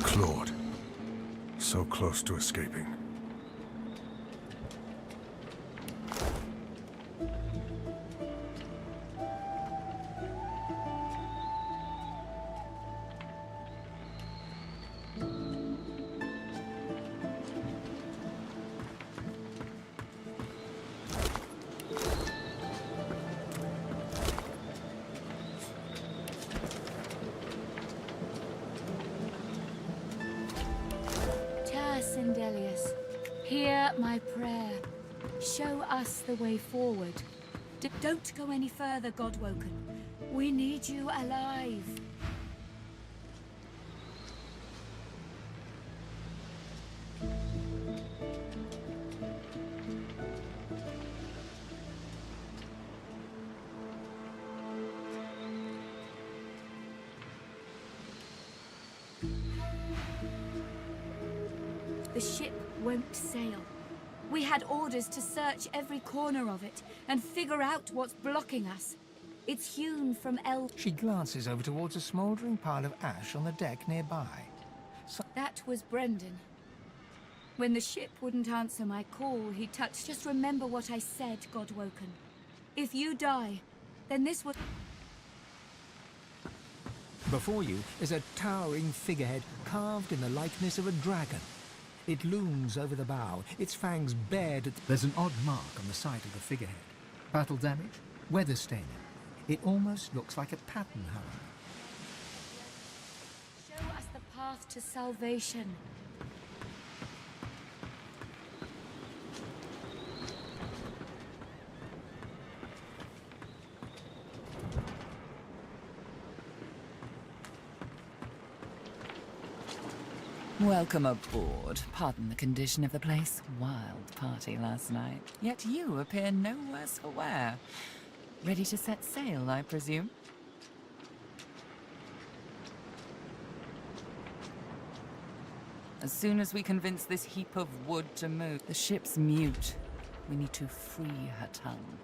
Claude. So close to escaping. Sindelius, hear my prayer. Show us the way forward. Don't go any further, Godwoken. We need you alive. The ship won't sail. We had orders to search every corner of it and figure out what's blocking us. It's hewn from She glances over towards a smouldering pile of ash on the deck nearby. That was Brendan. When the ship wouldn't answer my call, he touched. Just remember what I said, Godwoken. If you die, then this was... Before you is a towering figurehead carved in the likeness of a dragon. It looms over the bow, its fangs bared at... There's an odd mark on the side of the figurehead. Battle damage, weather staining. It almost looks like a pattern, however. Show us the path to salvation. Welcome aboard. Pardon the condition of the place. Wild party last night. Yet you appear no worse for wear. Ready to set sail, I presume? As soon as we convince this heap of wood to move, the ship's mute. We need to free her tongue.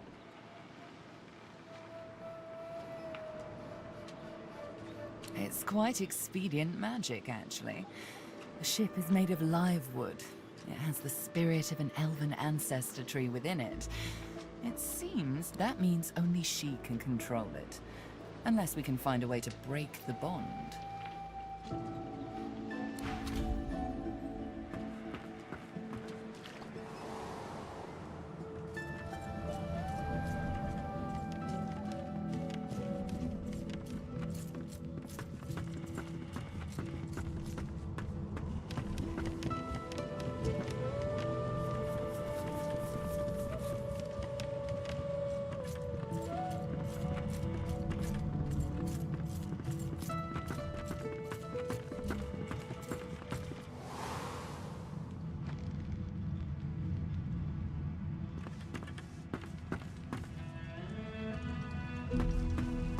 It's quite expedient magic, actually. The ship is made of live wood. It has the spirit of an elven ancestor tree within it. It seems that means only she can control it. Unless we can find a way to break the bond.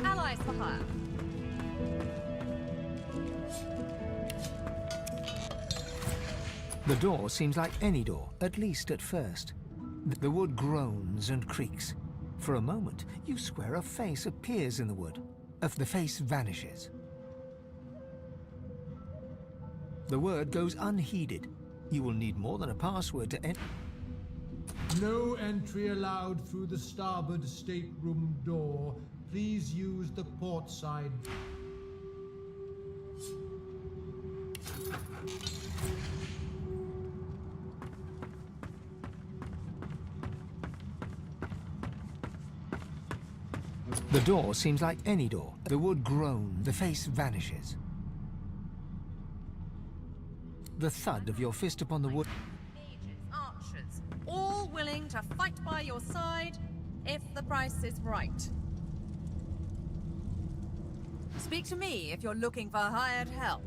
Allies for hire. The door seems like any door, at least at first. The wood groans and creaks. For a moment, you swear a face appears in the wood. The face vanishes. The word goes unheeded. You will need more than a password to enter. No entry allowed through the starboard stateroom door. Please use the port side. The door seems like any door. The wood groans, the face vanishes. The thud of your fist upon the wood. Mages, archers, all willing to fight by your side if the price is right. Speak to me if you're looking for hired help.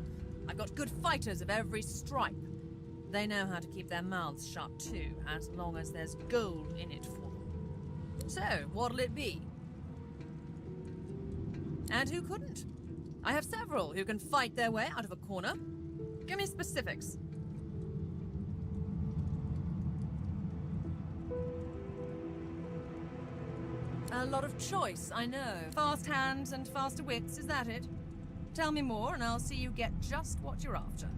I've got good fighters of every stripe. They know how to keep their mouths shut too, as long as there's gold in it for them. So, what'll it be? And who couldn't? I have several who can fight their way out of a corner. Give me specifics. A lot of choice, I know. Fast hands and faster wits, is that it? Tell me more and I'll see you get just what you're after.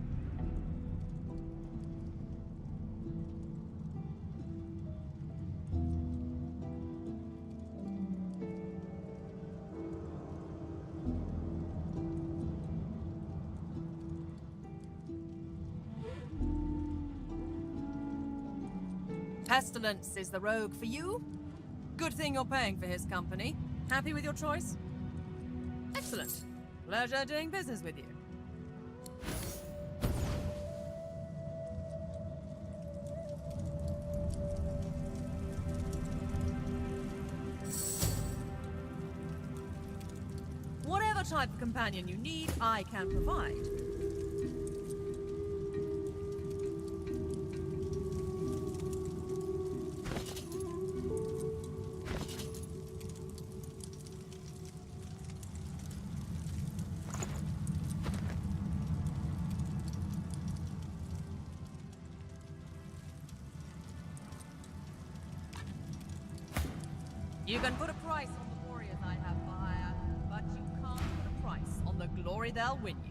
Pestilence is the rogue for you. Good thing you're paying for his company. Happy with your choice? Excellent. Pleasure doing business with you. Whatever type of companion you need, I can provide. You can put a price on the warriors I have for hire, but you can't put a price on the glory they'll win you.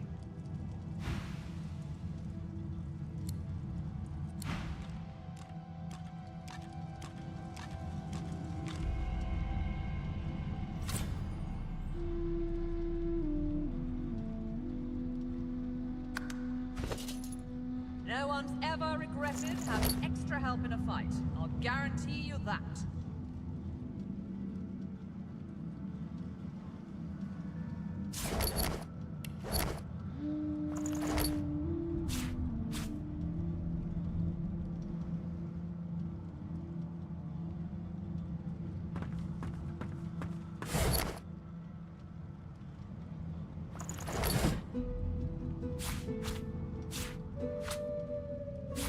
No one's ever regretted having extra help in a fight. I'll guarantee you that.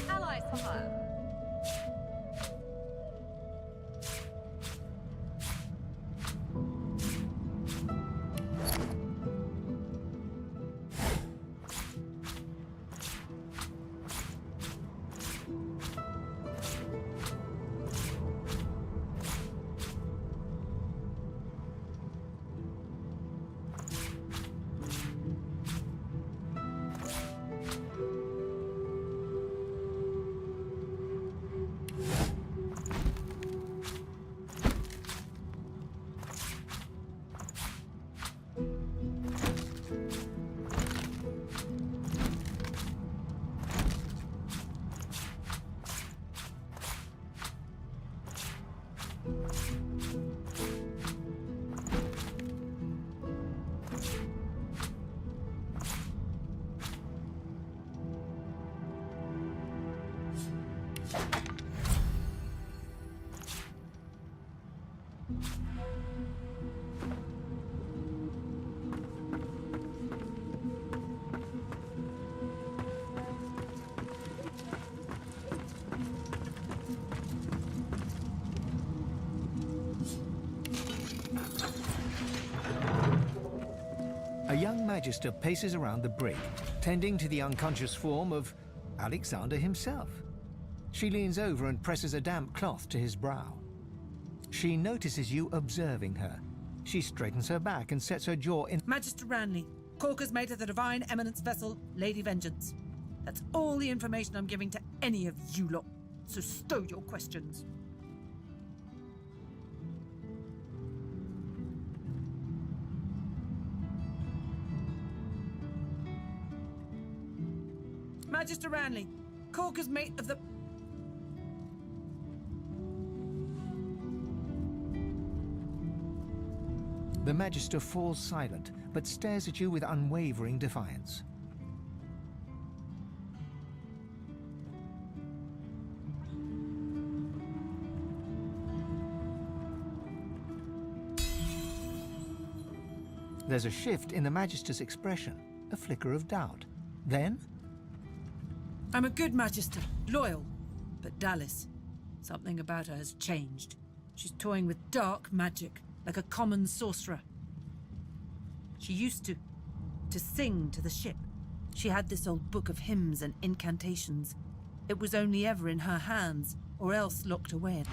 Allies for hire. A young magister paces around the brig, tending to the unconscious form of Alexander himself. She leans over and presses a damp cloth to his brow. She notices you observing her. She straightens her back and sets her jaw in... Magister Ranley, Corker's mate of the Divine Eminence vessel, Lady Vengeance. That's all the information I'm giving to any of you lot, so stow your questions. Magister Ranley, Corker's mate of the... The Magister falls silent, but stares at you with unwavering defiance. There's a shift in the Magister's expression, a flicker of doubt. Then, I'm a good Magister, loyal. But Dallas, something about her has changed. She's toying with dark magic, like a common sorcerer. She used to sing to the ship. She had this old book of hymns and incantations. It was only ever in her hands, or else locked away.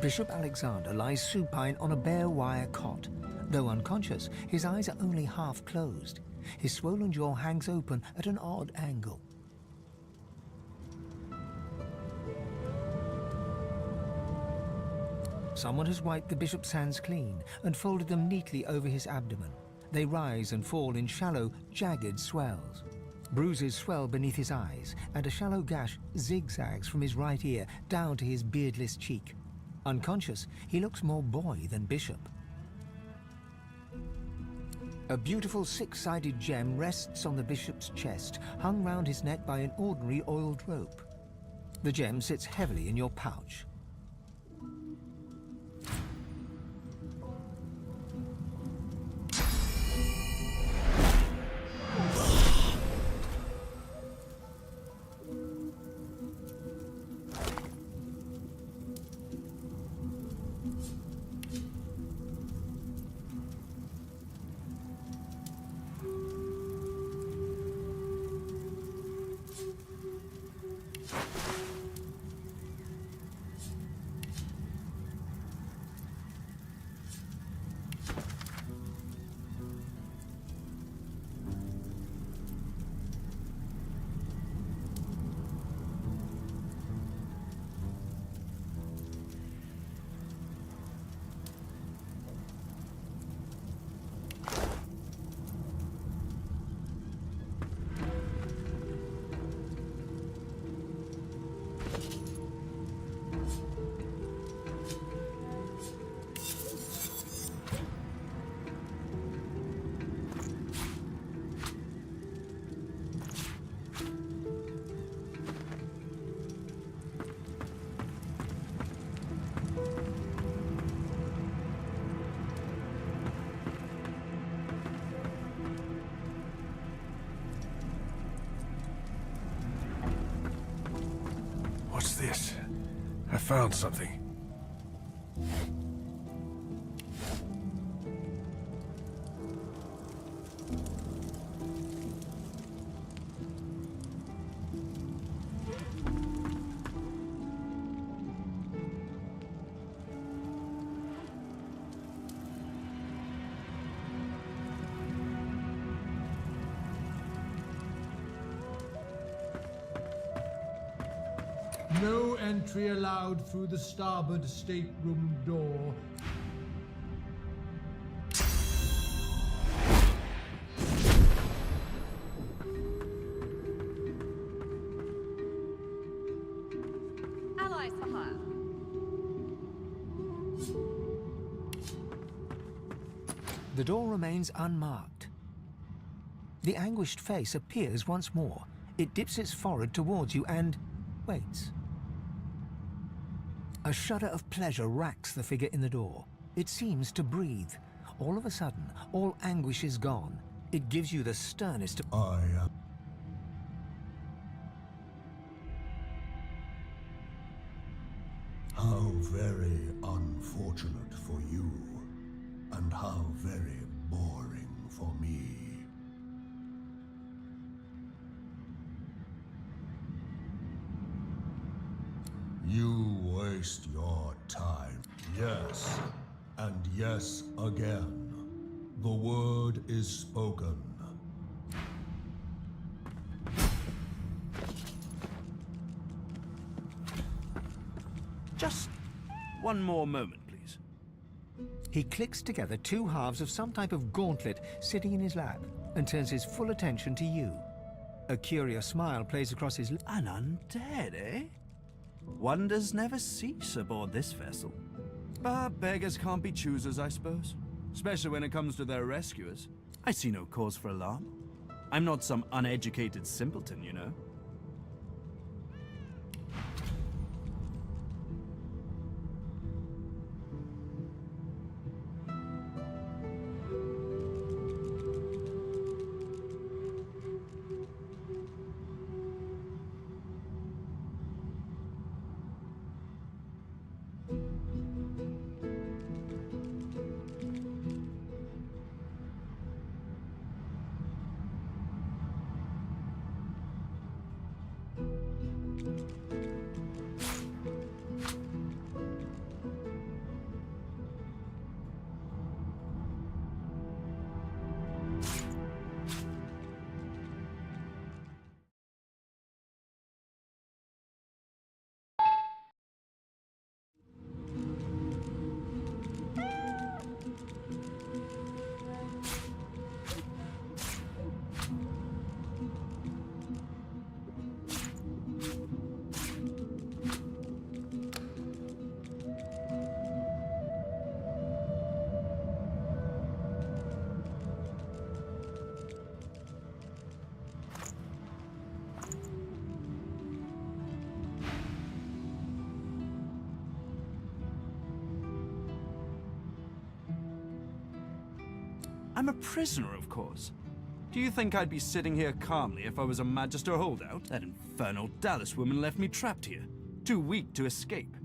Bishop Alexander lies supine on a bare wire cot. Though unconscious, his eyes are only half closed. His swollen jaw hangs open at an odd angle. Someone has wiped the bishop's hands clean and folded them neatly over his abdomen. They rise and fall in shallow, jagged swells. Bruises swell beneath his eyes, and a shallow gash zigzags from his right ear down to his beardless cheek. Unconscious, he looks more boy than bishop. A beautiful six-sided gem rests on the bishop's chest, hung round his neck by an ordinary oiled rope. The gem sits heavily in your pouch. What's this? I found something. No entry allowed through the starboard stateroom door. Allies for hire. The door remains unmarked. The anguished face appears once more. It dips its forehead towards you and waits. A shudder of pleasure racks the figure in the door. It seems to breathe. All of a sudden, all anguish is gone. It gives you the sternest of... I am... How very unfortunate for you, and how very boring for me. You waste your time. Yes, and yes again. The word is spoken. Just one more moment, please. He clicks together two halves of some type of gauntlet sitting in his lap and turns his full attention to you. A curious smile plays across his lips. An undead, eh? Wonders never cease aboard this vessel. But beggars can't be choosers, I suppose. Especially when it comes to their rescuers. I see no cause for alarm. I'm not some uneducated simpleton, you know. I'm a prisoner, of course. Do you think I'd be sitting here calmly if I was a Magister holdout? That infernal Dallas woman left me trapped here, too weak to escape.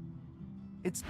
It's...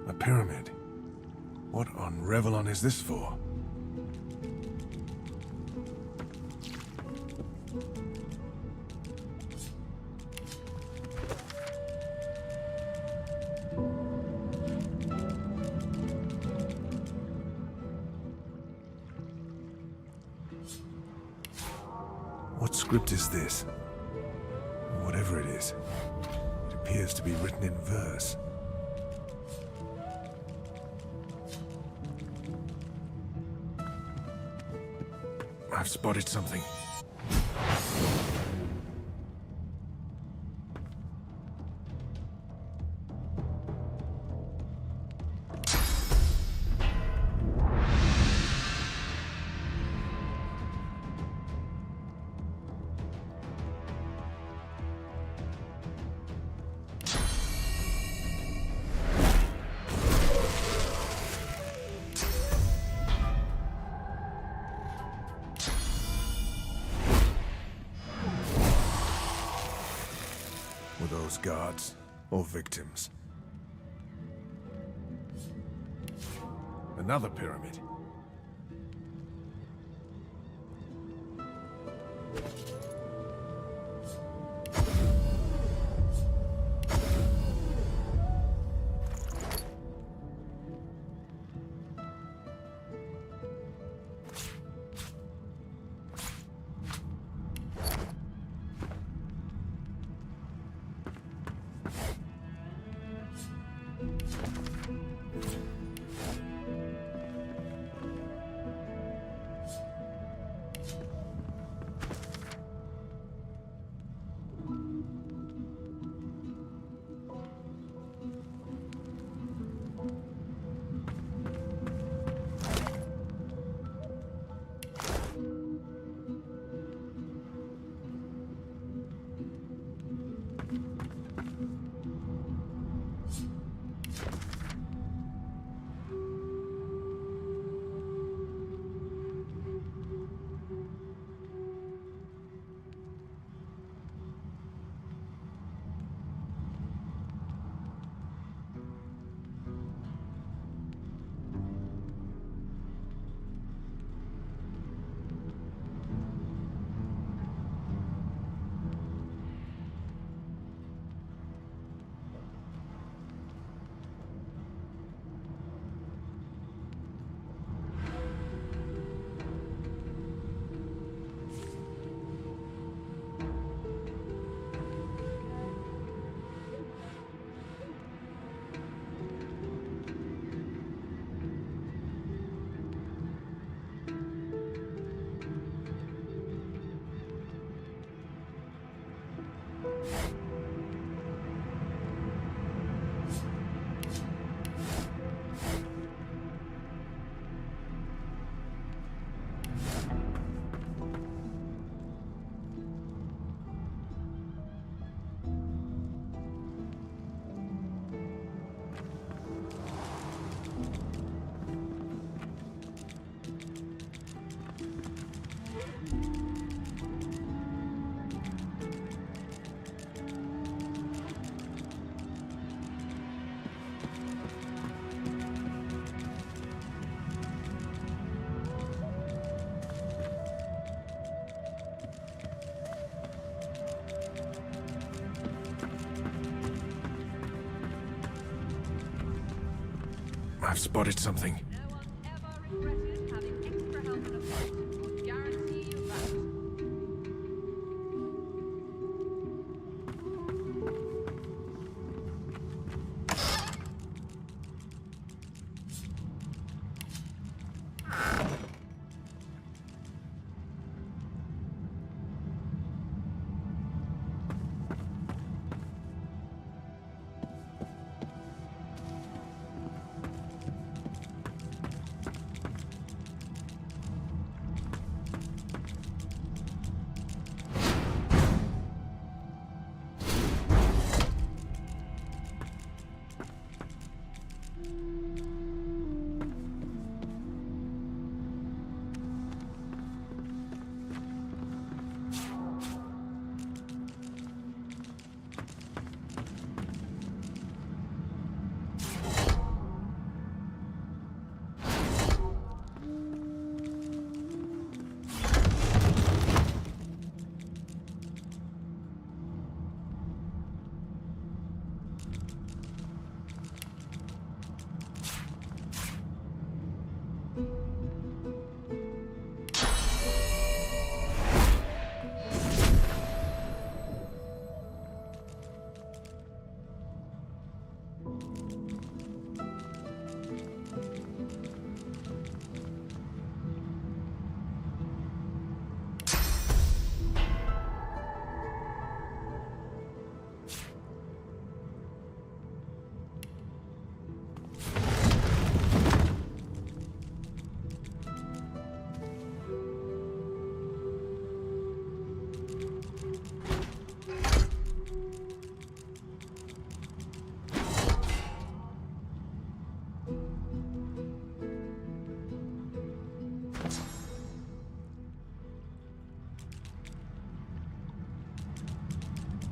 A pyramid. What on Revelon is this for? What script is this? Whatever it is, it appears to be written in verse. I've spotted something. those guards, or victims. Another pyramid. I've spotted something. No one's ever regretted having extra help in a fight. I guarantee you that.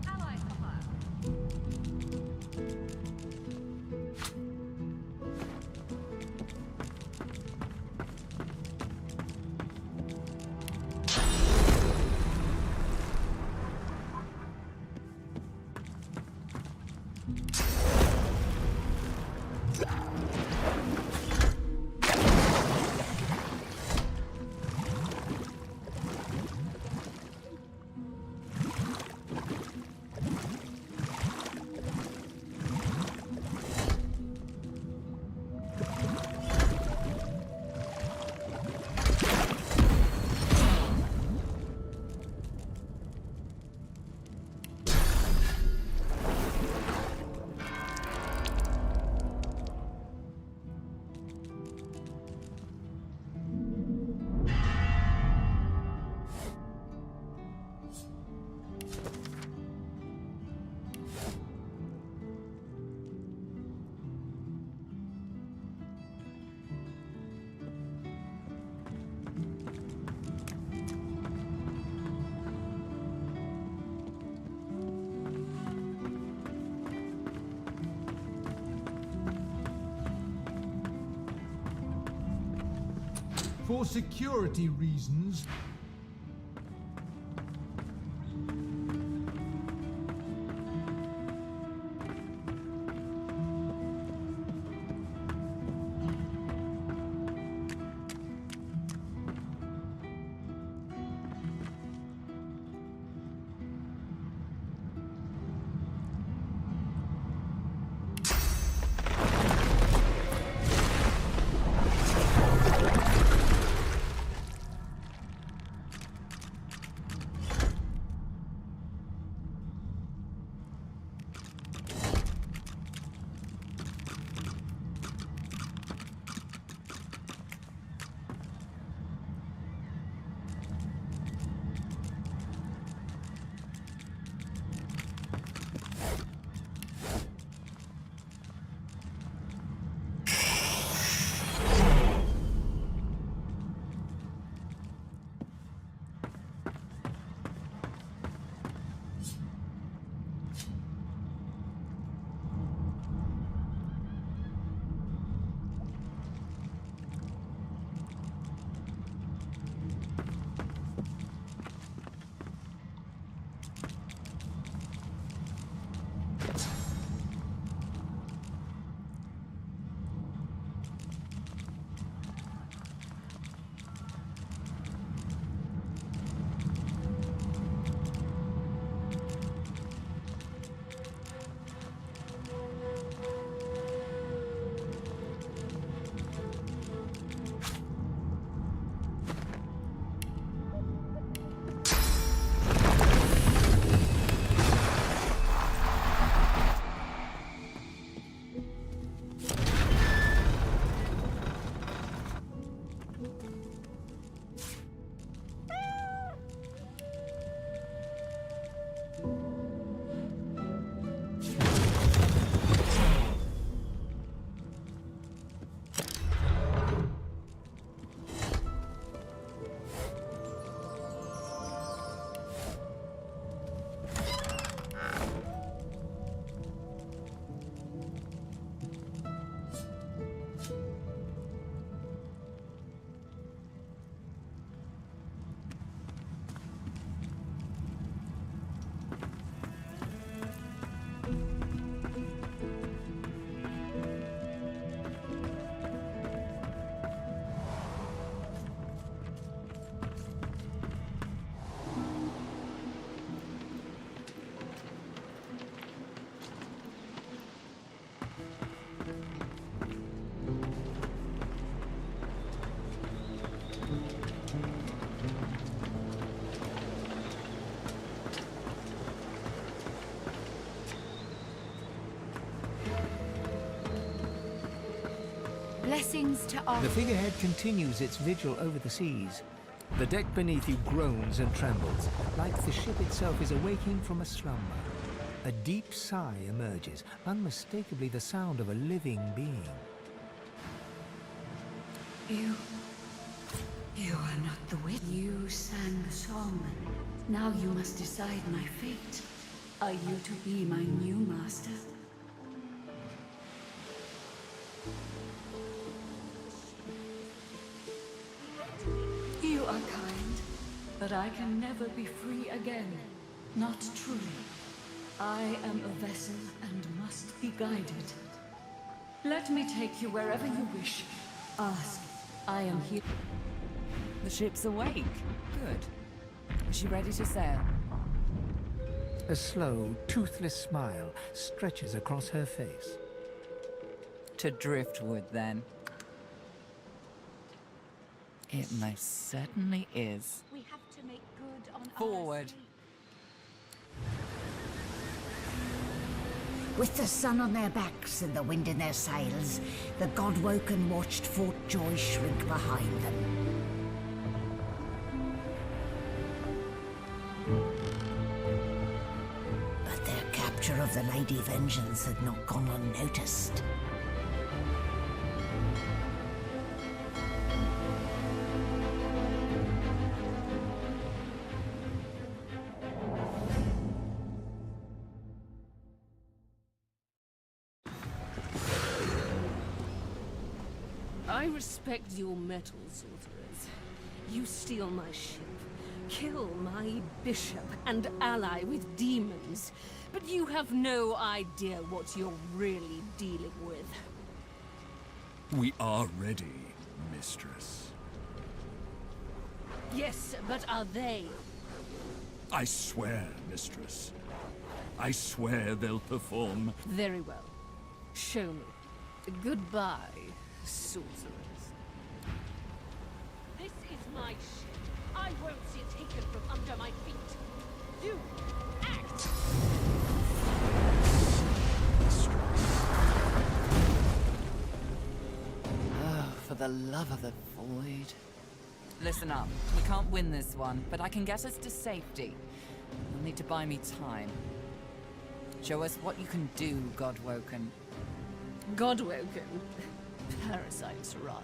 Allied fire. For security reasons, Blessings to all. The figurehead continues its vigil over the seas. The deck beneath you groans and trembles, like the ship itself is awaking from a slumber. A deep sigh emerges, unmistakably the sound of a living being. You are not the witch. You sang the song. Now you must decide my fate. Are you to be my new master? You are kind, but I can never be free again. Not truly. I am a vessel and must be guided. Let me take you wherever you wish. Ask. I am here. The ship's awake. Good. Is she ready to sail? A slow, toothless smile stretches across her face. To driftwood, then. It most certainly is. We have to make good on Forward. With the sun on their backs and the wind in their sails, the God-woken watched Fort Joy shrink behind them. But their capture of the Lady Vengeance had not gone unnoticed. I respect your mettle, sorcerers. You steal my ship, kill my bishop and ally with demons, but you have no idea what you're really dealing with. We are ready, mistress. Yes, but are they? I swear, mistress. I swear they'll perform. Very well. Show me. Goodbye, sorcerers. This is my ship. I won't see it taken from under my feet. You act! Oh, for the love of the void. Listen up. We can't win this one, but I can get us to safety. You'll need to buy me time. Show us what you can do, Godwoken. Godwoken? Parasites, rather.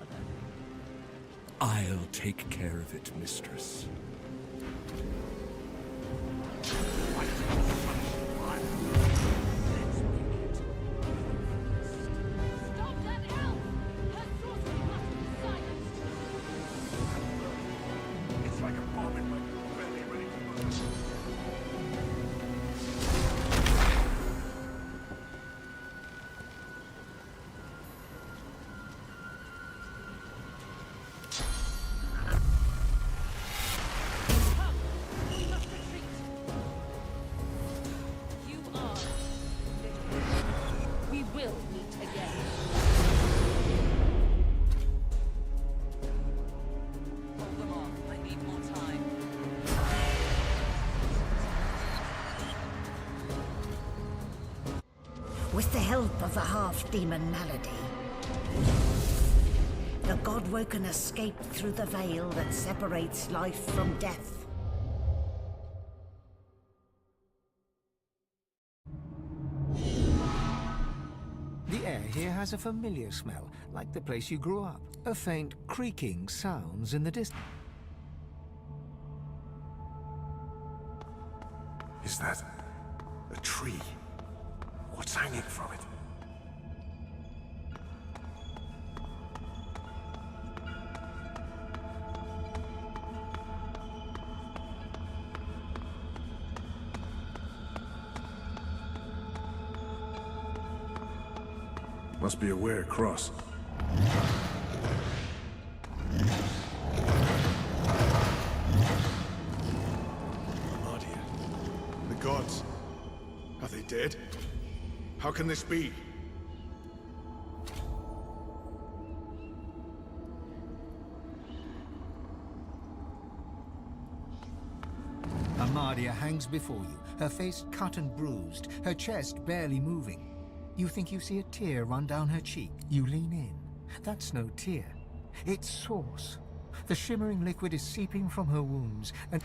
I'll take care of it, mistress. Stop that elf! Her sorcery must be silenced! It's like a bomb in my belly ready to burst. We must retreat! You are... We will meet again. Hold them off. I need more time. With the help of the half-demon malady, the Godwoken escaped through the veil that separates life from death. The air here has a familiar smell, like the place you grew up. A faint creaking sounds in the distance. Is that a tree? What's hanging from it? Must be a way across. Mardia. The gods. Are they dead? How can this be? Amadia hangs before you, her face cut and bruised, her chest barely moving. You think you see a tear run down her cheek. You lean in. That's no tear. It's sauce. The shimmering liquid is seeping from her wounds, and...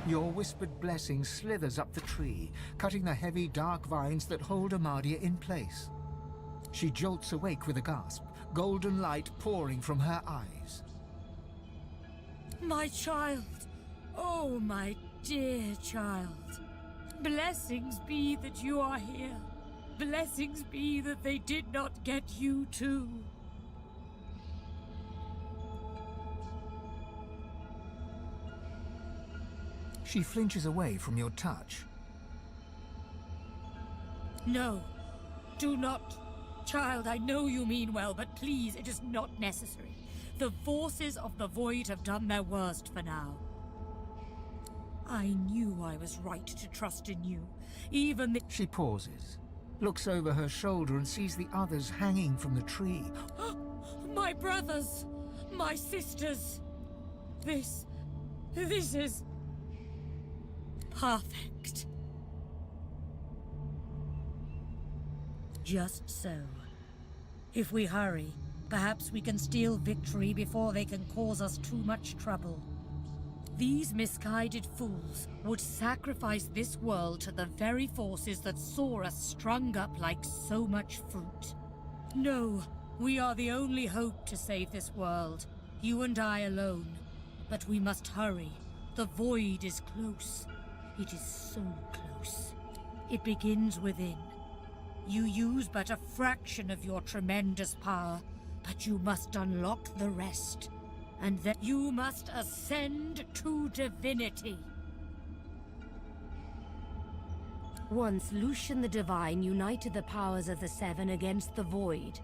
Your whispered blessing slithers up the tree, cutting the heavy, dark vines that hold Amadia in place. She jolts awake with a gasp, golden light pouring from her eyes. My child! Oh, my dear child. Blessings be that you are here. Blessings be that they did not get you too. She flinches away from your touch. No, do not. Child, I know you mean well, but please, it is not necessary. The forces of the Void have done their worst for now. I knew I was right to trust in you, even the— She pauses, looks over her shoulder and sees the others hanging from the tree. My brothers! My sisters! This is... perfect. Just so. If we hurry, perhaps we can steal victory before they can cause us too much trouble. These misguided fools would sacrifice this world to the very forces that saw us strung up like so much fruit. No, we are the only hope to save this world. You and I alone. But we must hurry. The Void is close. It is so close. It begins within. You use but a fraction of your tremendous power, but you must unlock the rest. And then you must ascend to divinity. Once Lucian the Divine united the powers of the Seven against the Void.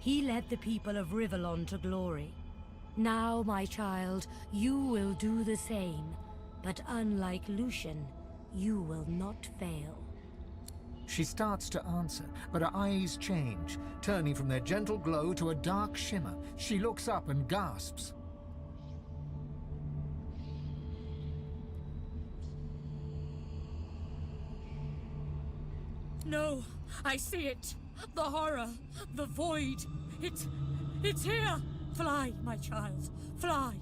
He led the people of Rivellon to glory. Now, my child, you will do the same. But unlike Lucian, you will not fail. She starts to answer, but her eyes change, turning from their gentle glow to a dark shimmer. She looks up and gasps. No, I see it. The horror, the void. It's here. Fly, my child, fly.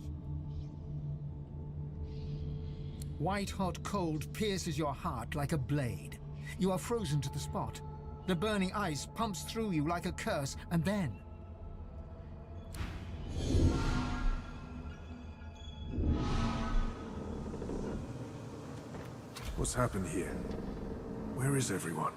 White-hot cold pierces your heart like a blade. You are frozen to the spot. The burning ice pumps through you like a curse, and then... What's happened here? Where is everyone?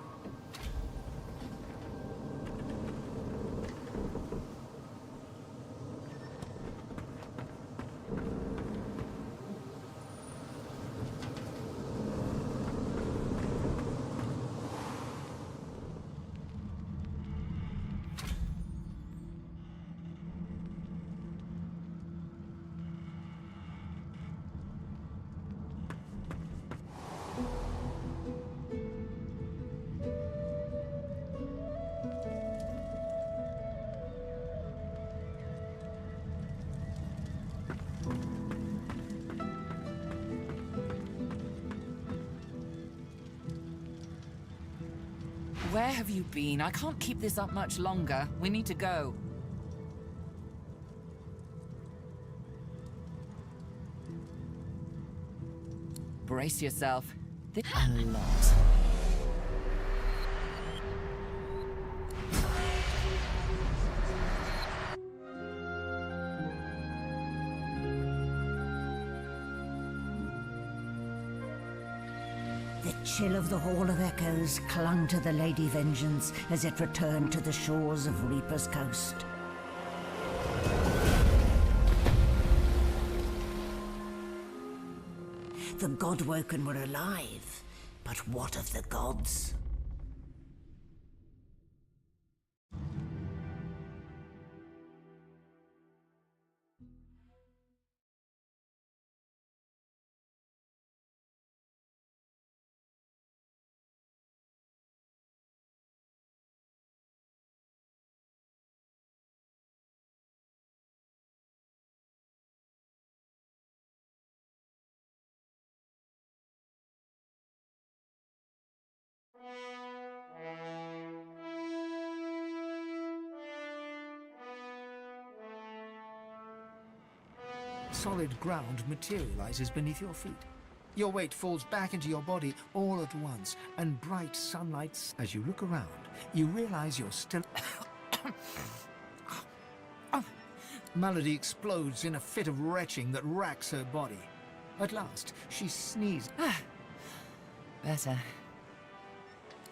Where have you been? I can't keep this up much longer. We need to go. Brace yourself. A lot. The chill of the Hall of Echoes clung to the Lady Vengeance as it returned to the shores of Reaper's Coast. The Godwoken were alive, but what of the gods? Solid ground materializes beneath your feet. Your weight falls back into your body all at once, and bright sunlight. As you look around, you realize you're still... Melody explodes in a fit of retching that racks her body. At last, she sneezes. Better.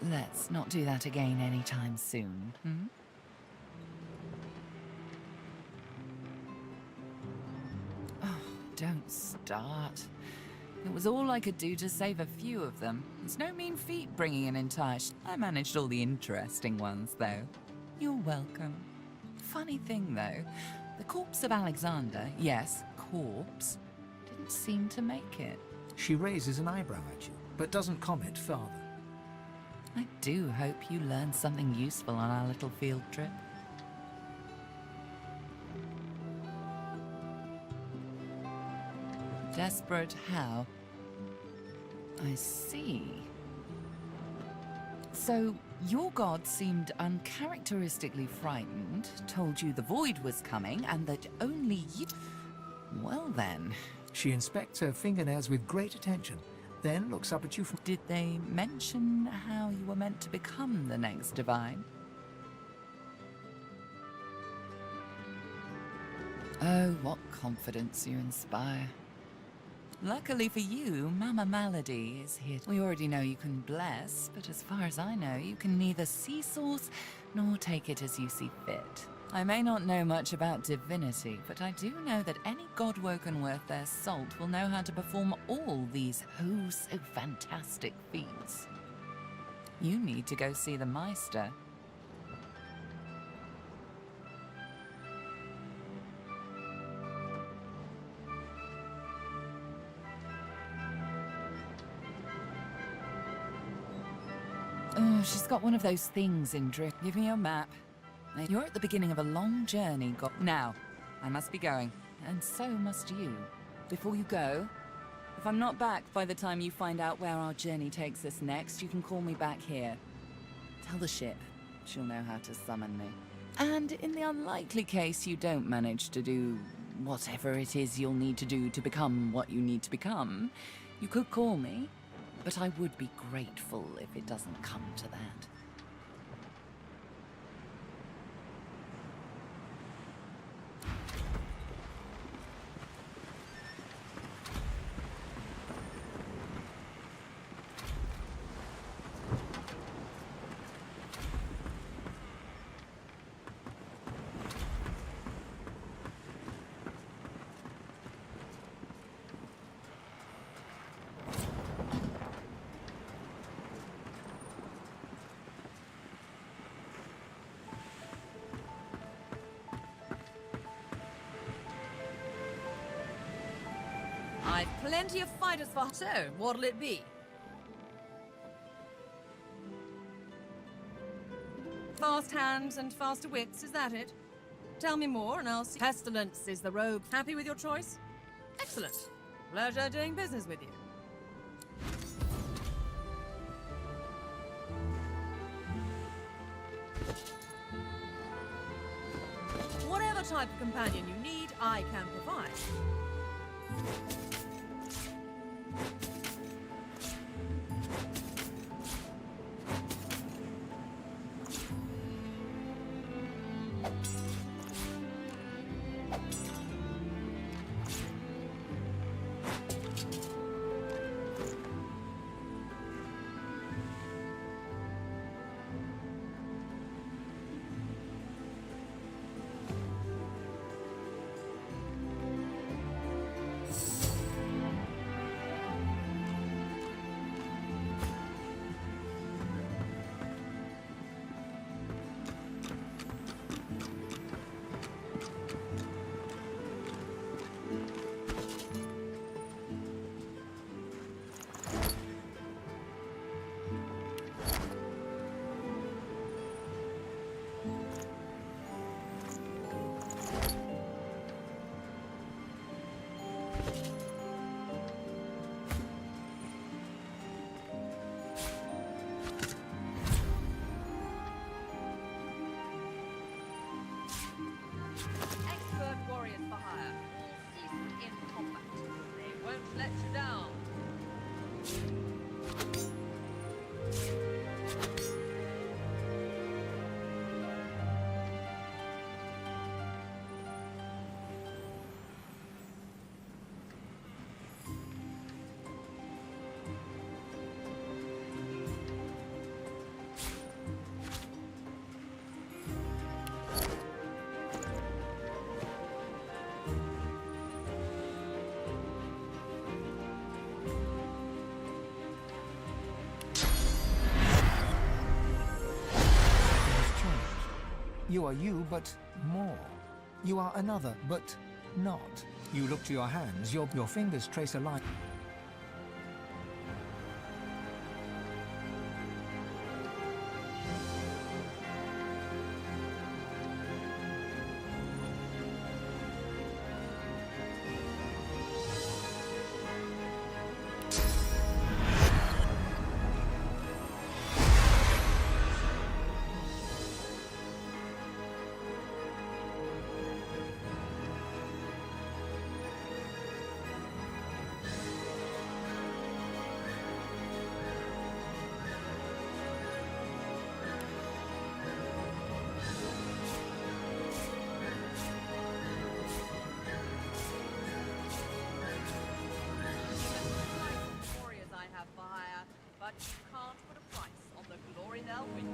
Let's not do that again anytime soon, hmm? Oh, don't start. It was all I could do to save a few of them. It's no mean feat bringing an entire I managed all the interesting ones, though. You're welcome. Funny thing, though, the corpse of Alexander, yes, corpse, didn't seem to make it. She raises an eyebrow at you, but doesn't comment further. I do hope you learned something useful on our little field trip. Desperate how? I see. So, your god seemed uncharacteristically frightened, told you the void was coming, and that only you... Well then. She inspects her fingernails with great attention, then looks up at you from... Did they mention how you were meant to become the next divine? Oh, what confidence you inspire. Luckily for you, Mama Malady is here. We already know you can bless, but as far as I know, you can neither see source nor take it as you see fit. I may not know much about divinity, but I do know that any godwoken worth their salt will know how to perform all these so fantastic feats. You need to go see the Meister. Oh, she's got one of those things in drift. Give me your map. You're at the beginning of a long journey. Now, I must be going, and so must you. Before you go, if I'm not back by the time you find out where our journey takes us next, you can call me back here. Tell the ship. She'll know how to summon me. And in the unlikely case you don't manage to do whatever it is you'll need to do to become what you need to become, you could call me. But I would be grateful if it doesn't come to that. I've plenty of fighters for... So, what'll it be? Fast hands and faster wits, is that it? Tell me more and I'll see... Pestilence is the rogue. Happy with your choice? Excellent. Pleasure doing business with you. Whatever type of companion you need, I can provide. Expert warriors for hire, all seasoned in combat. They won't let you down. You are you, but more. You are another, but not. You look to your hands, your fingers trace a line. Can't put a price on the glory they'll win.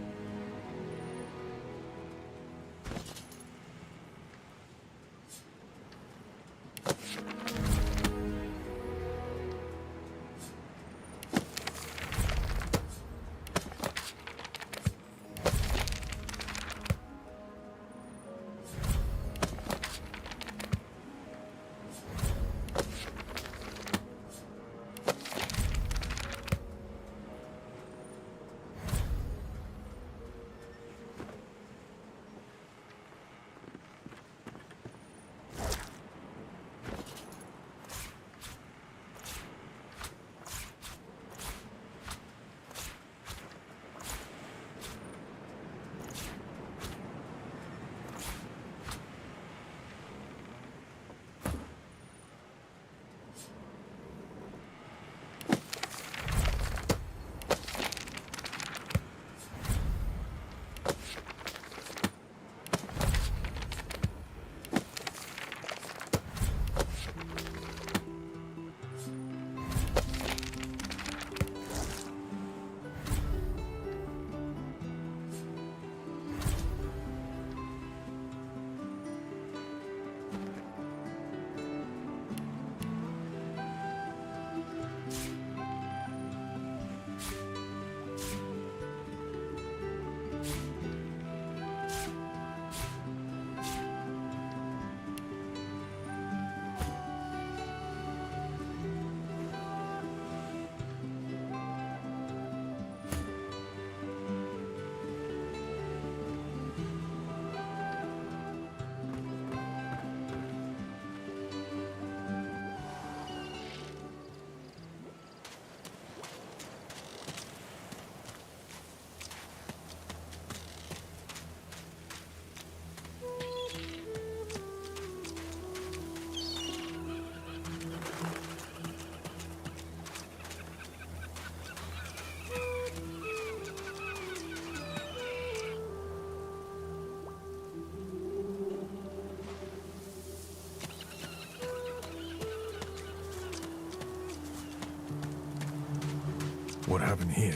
What happened here?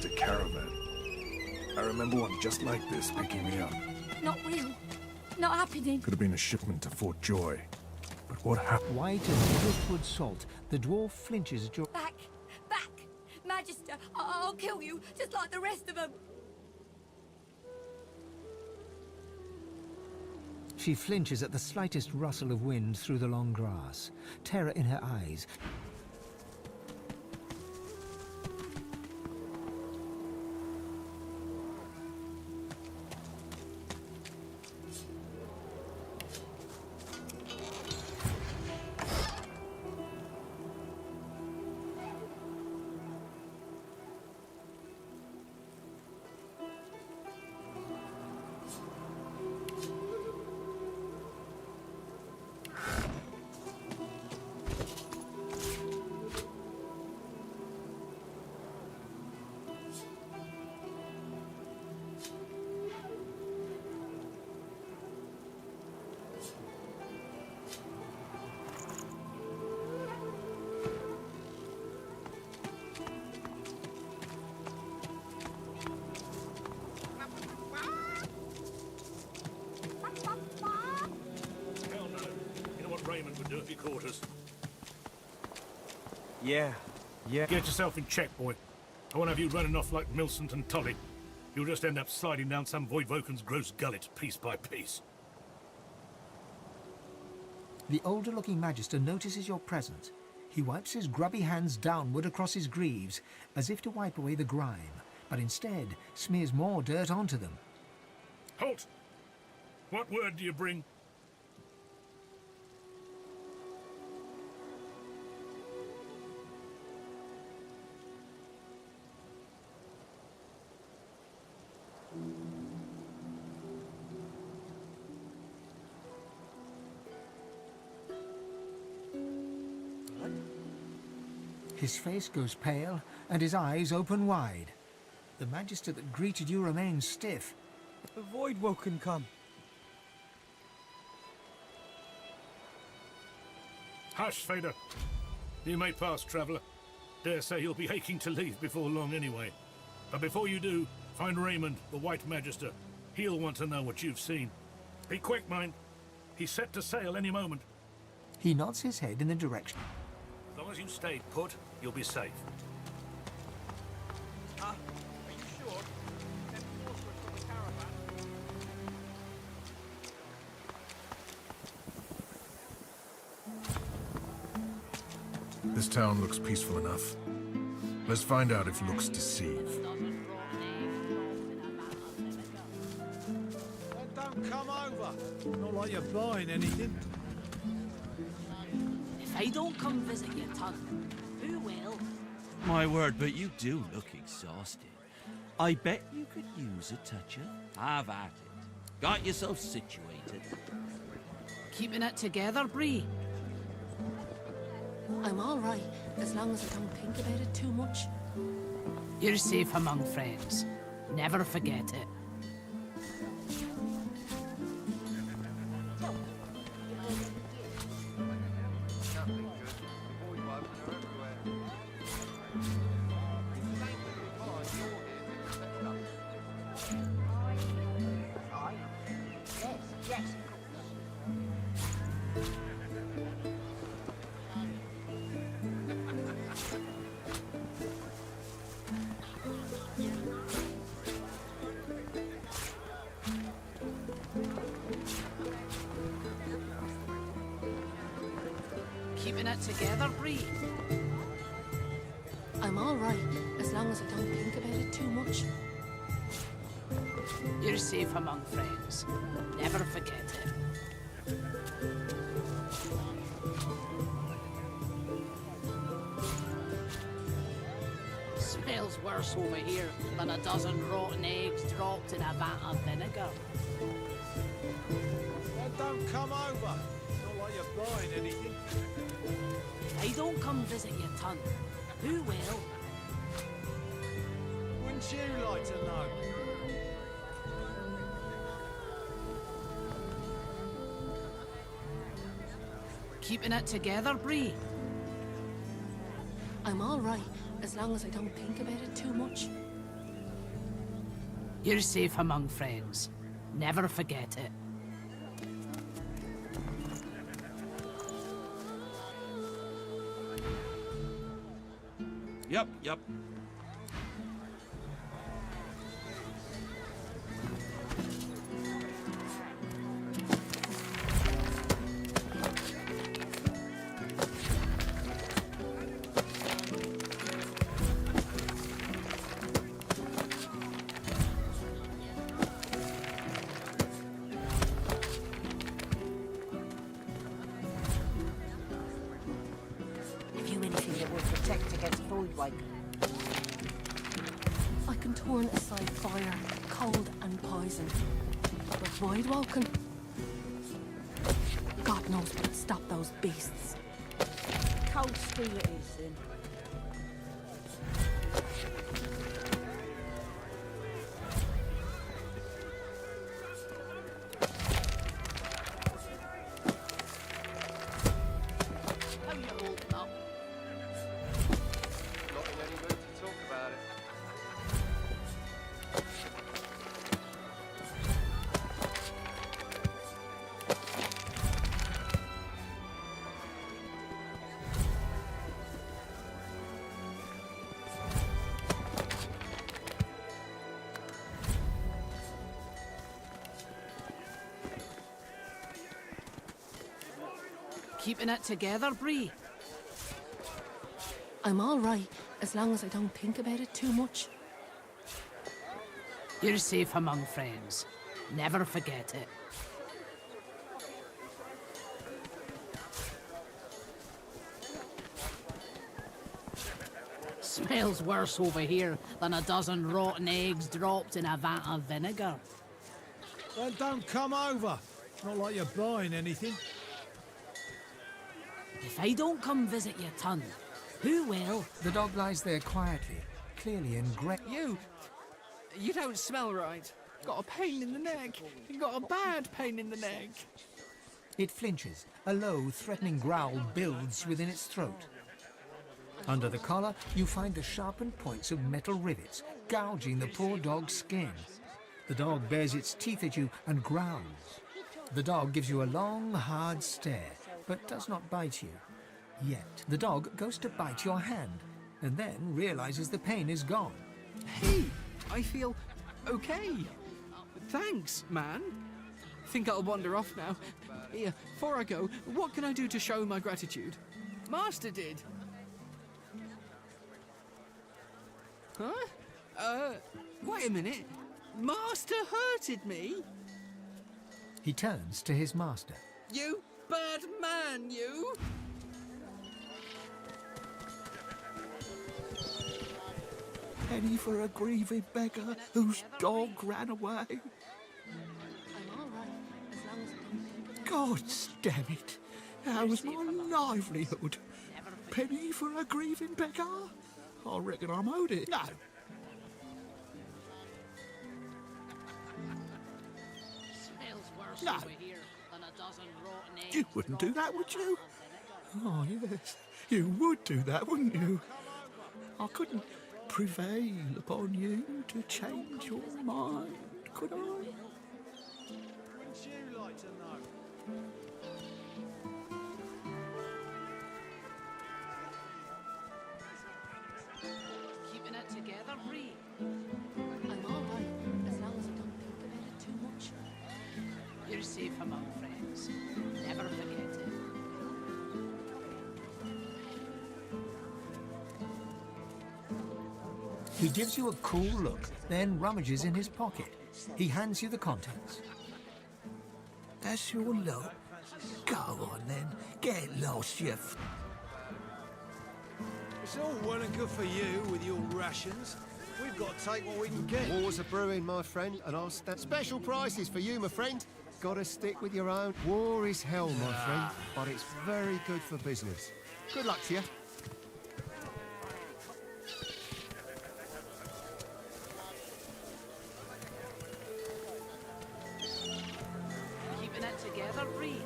missed a caravan. I remember one just like this picking me up. Not real. Not happening. Could have been a shipment to Fort Joy. But what happened? White as driftwood salt, the dwarf flinches at your... Back! Back! Magister, I'll kill you, just like the rest of them! She flinches at the slightest rustle of wind through the long grass, terror in her eyes. Quarters. Yeah. Get yourself in check, boy. I won't have you running off like Millicent and Tully. You'll just end up sliding down some Voidwoken's gross gullet, piece by piece. The older-looking Magister notices your presence. He wipes his grubby hands downward across his greaves, as if to wipe away the grime, but instead smears more dirt onto them. Halt! What word do you bring? His face goes pale, and his eyes open wide. The Magister that greeted you remains stiff. The Voidwoken come. Hush, Fader. You may pass, traveller. Dare say you'll be aching to leave before long anyway. But before you do, find Raymond, the White Magister. He'll want to know what you've seen. Be quick, mind. He's set to sail any moment. He nods his head in the direction. As long as you stay put, you'll be safe. Are you sure? There's water from the caravan. This town looks peaceful enough. Let's find out if looks deceive. Don't come over. Not like you're buying anything. If I don't come visit your ton, who will? My word, but you do look exhausted. I bet you could use a touch of... Have at it. Got yourself situated. Keeping it together, Bree? I'm all right, as long as I don't think about it too much. You're safe among friends. Never forget it. Keeping it together, Bree? I'm all right, as long as I don't think about it too much. You're safe among friends. Never forget it. Smells worse over here than a dozen rotten eggs dropped in a vat of vinegar. Don't come over. Not like you're buying anything. If I don't come visit your ton, who will? Wouldn't you like to know? Keeping it together, Bree? I'm all right, as long as I don't think about it too much. You're safe among friends. Never forget it. Yep. Have you anything that will protect against voidwake? I can turn aside fire, cold and poison. But voidwalking? God knows what'd stop those beasts. Cold steel it is, then. How you holding up? Not in any mood to talk about it. Keeping it together, Bree? I'm all right, as long as I don't think about it too much. You're safe among friends. Never forget it. Smells worse over here than a dozen rotten eggs dropped in a vat of vinegar. Then don't come over. Not like you're buying anything. If I don't come visit you, ton, who will? The dog lies there quietly, clearly in great... You don't smell right. Got a pain in the neck. You got a bad pain in the neck. It flinches. A low, threatening growl builds within its throat. Under the collar, you find the sharpened points of metal rivets, gouging the poor dog's skin. The dog bares its teeth at you and growls. The dog gives you a long, hard stare, but does not bite you. Yet, the dog goes to bite your hand, and then realizes the pain is gone. Hey, I feel okay. Thanks, man. Think I'll wander off now. Here, before I go, what can I do to show my gratitude? Master did. Huh? Wait a minute. Master hurted me? He turns to his master. You bad man, you! Penny for a grieving beggar whose dog ran away. I'm all right, as long as I don't think about it. God damn it. That was my livelihood. Penny for a grieving beggar? I reckon I'm owed it. No. Smells worse No. over here than a dozen rotten eggs. You wouldn't do that, would you? Oh, yes. You would do that, wouldn't you? I couldn't prevail upon you to change your mind, could I? Wouldn't you like to know? Keeping it together, Bree? I'm all right, as long as I don't think about it too much. You're safe among friends. Never forget it. He gives you a cool look, then rummages in his pocket. He hands you the contents. That's your lot. Go on then. Get lost, you It's all well and good for you with your rations. We've got to take what we can get. Wars are brewing, my friend, and I'll stand special prices for you, my friend. Gotta stick with your own. War is hell, my friend, but it's very good for business. Good luck to you. Keeping it together, Bree?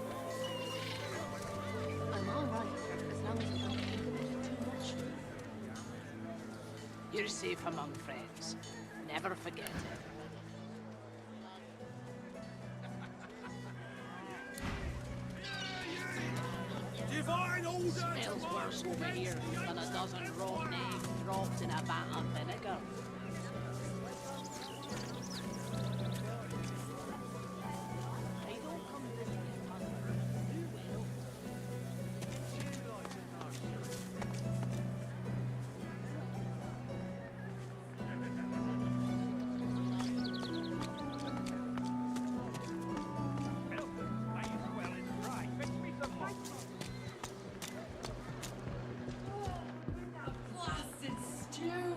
I'm all right, as long as I don't think about it too much. You're safe among friends. Never forget it. Smells worse over here than a dozen raw eggs dropped in a vat of vinegar. They don't come visiting hunger. Who will? Blasted stew!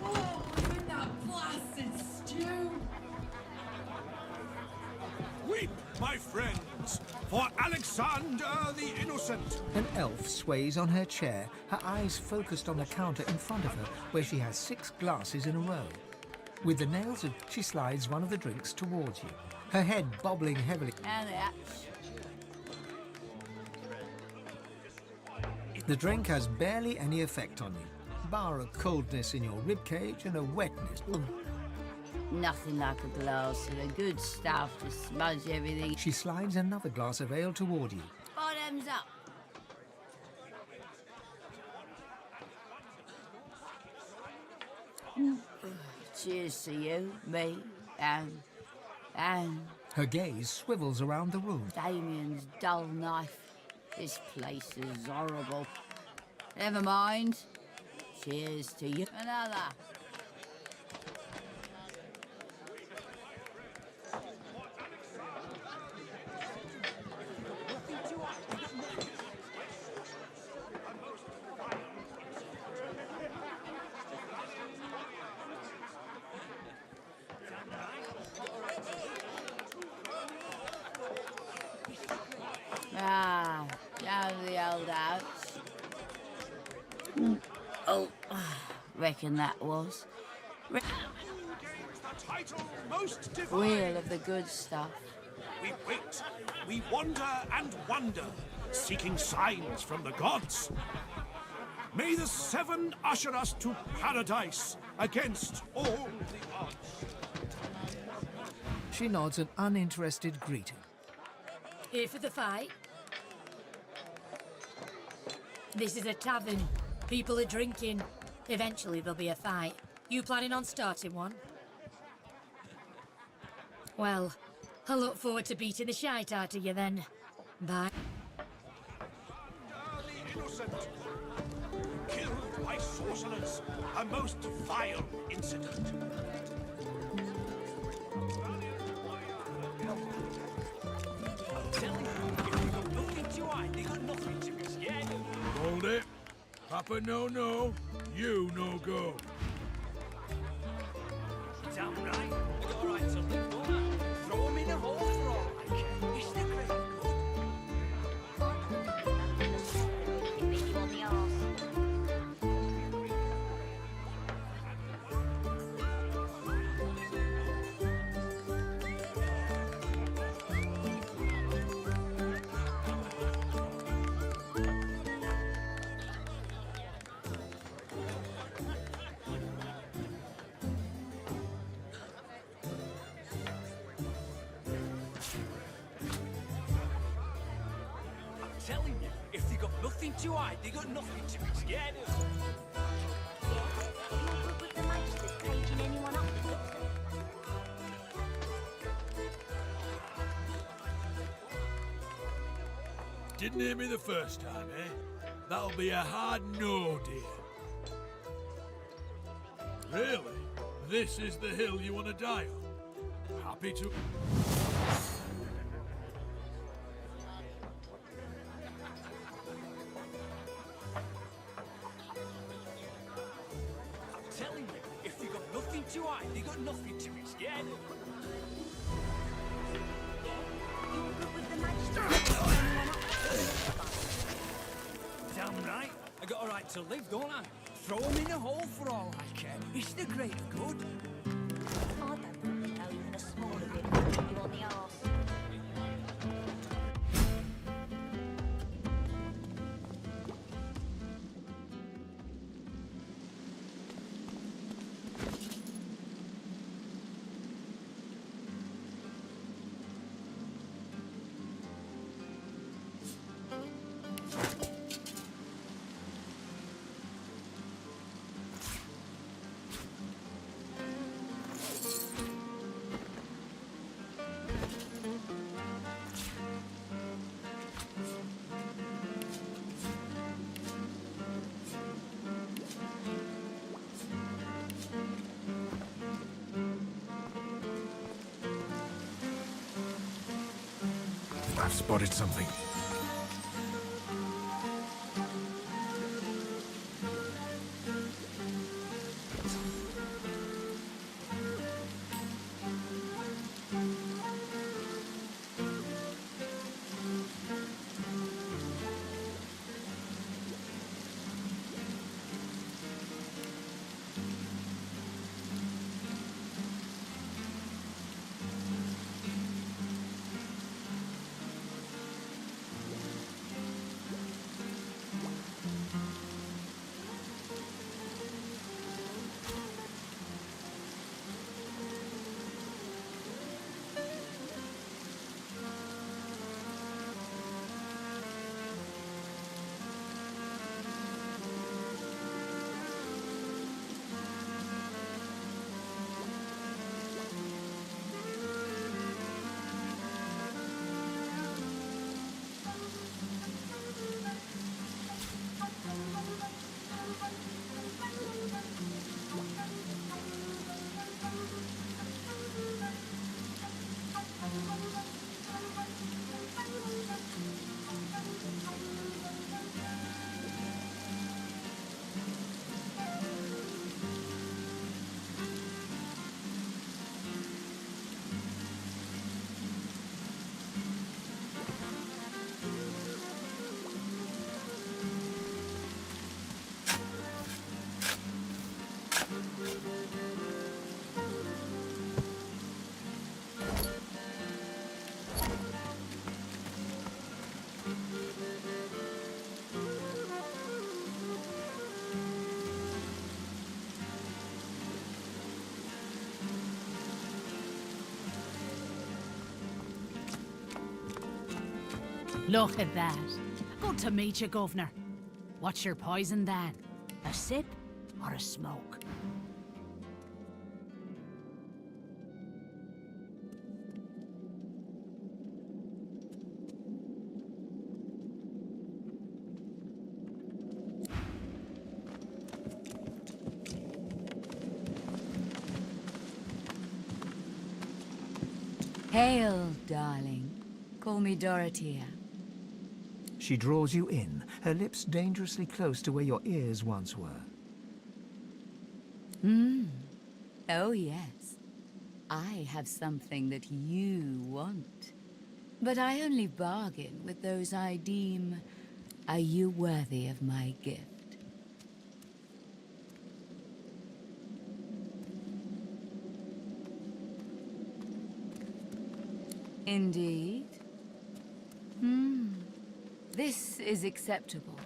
Oh, look at that blasted stew! Weep, my friends, for Alexander the Innocent. An elf sways on her chair, her eyes focused on the counter in front of her, where she has 6 glasses in a row. With the nails, she slides one of the drinks towards you, her head bobbling heavily. And that. The drink has barely any effect on you, bar a coldness in your ribcage and a wetness. Nothing like a glass of the good stuff to smudge everything. She slides another glass of ale toward you. Bottoms up. Cheers to you, me, and... Her gaze swivels around the room. Damien's dull knife. This place is horrible. Never mind. Cheers to you. Another. Ah, down the old house. Oh, reckon that was. Wheel of the good stuff. We wait, we wander and wonder, seeking signs from the gods. May the 7 usher us to paradise against all the odds. She nods an uninterested greeting. Here for the fight? This is a tavern. People are drinking. Eventually there'll be a fight. You planning on starting one? Well, I look forward to beating the shite out of you then. Bye. The innocent, killed by sorcerers, a most vile incident. Hold it. Papa no, you no go. Damn right. I got a right to live, don't I? Throw him in a hole for all I care. It's the great You on the arse. telling you, if they got nothing to hide, they got nothing to be scared of. Didn't hear me the first time, eh? That'll be a hard no, dear. Really? This is the hill you want to die on? Happy to... I'm telling you, if they got nothing to hide, they got nothing to be scared of. Damn right. I got a right to live, don't I? Throw him in a hole for all I care. It's the greater good. I don't really know even a smaller bit of you on the arse. I've spotted something. Look at that. Good to meet you, Governor. What's your poison then? A sip or a smoke? Hail, darling. Call me Dorothea. She draws you in, her lips dangerously close to where your ears once were. Oh, yes. I have something that you want. But I only bargain with those I deem... Are you worthy of my gift? Indeed. This is acceptable.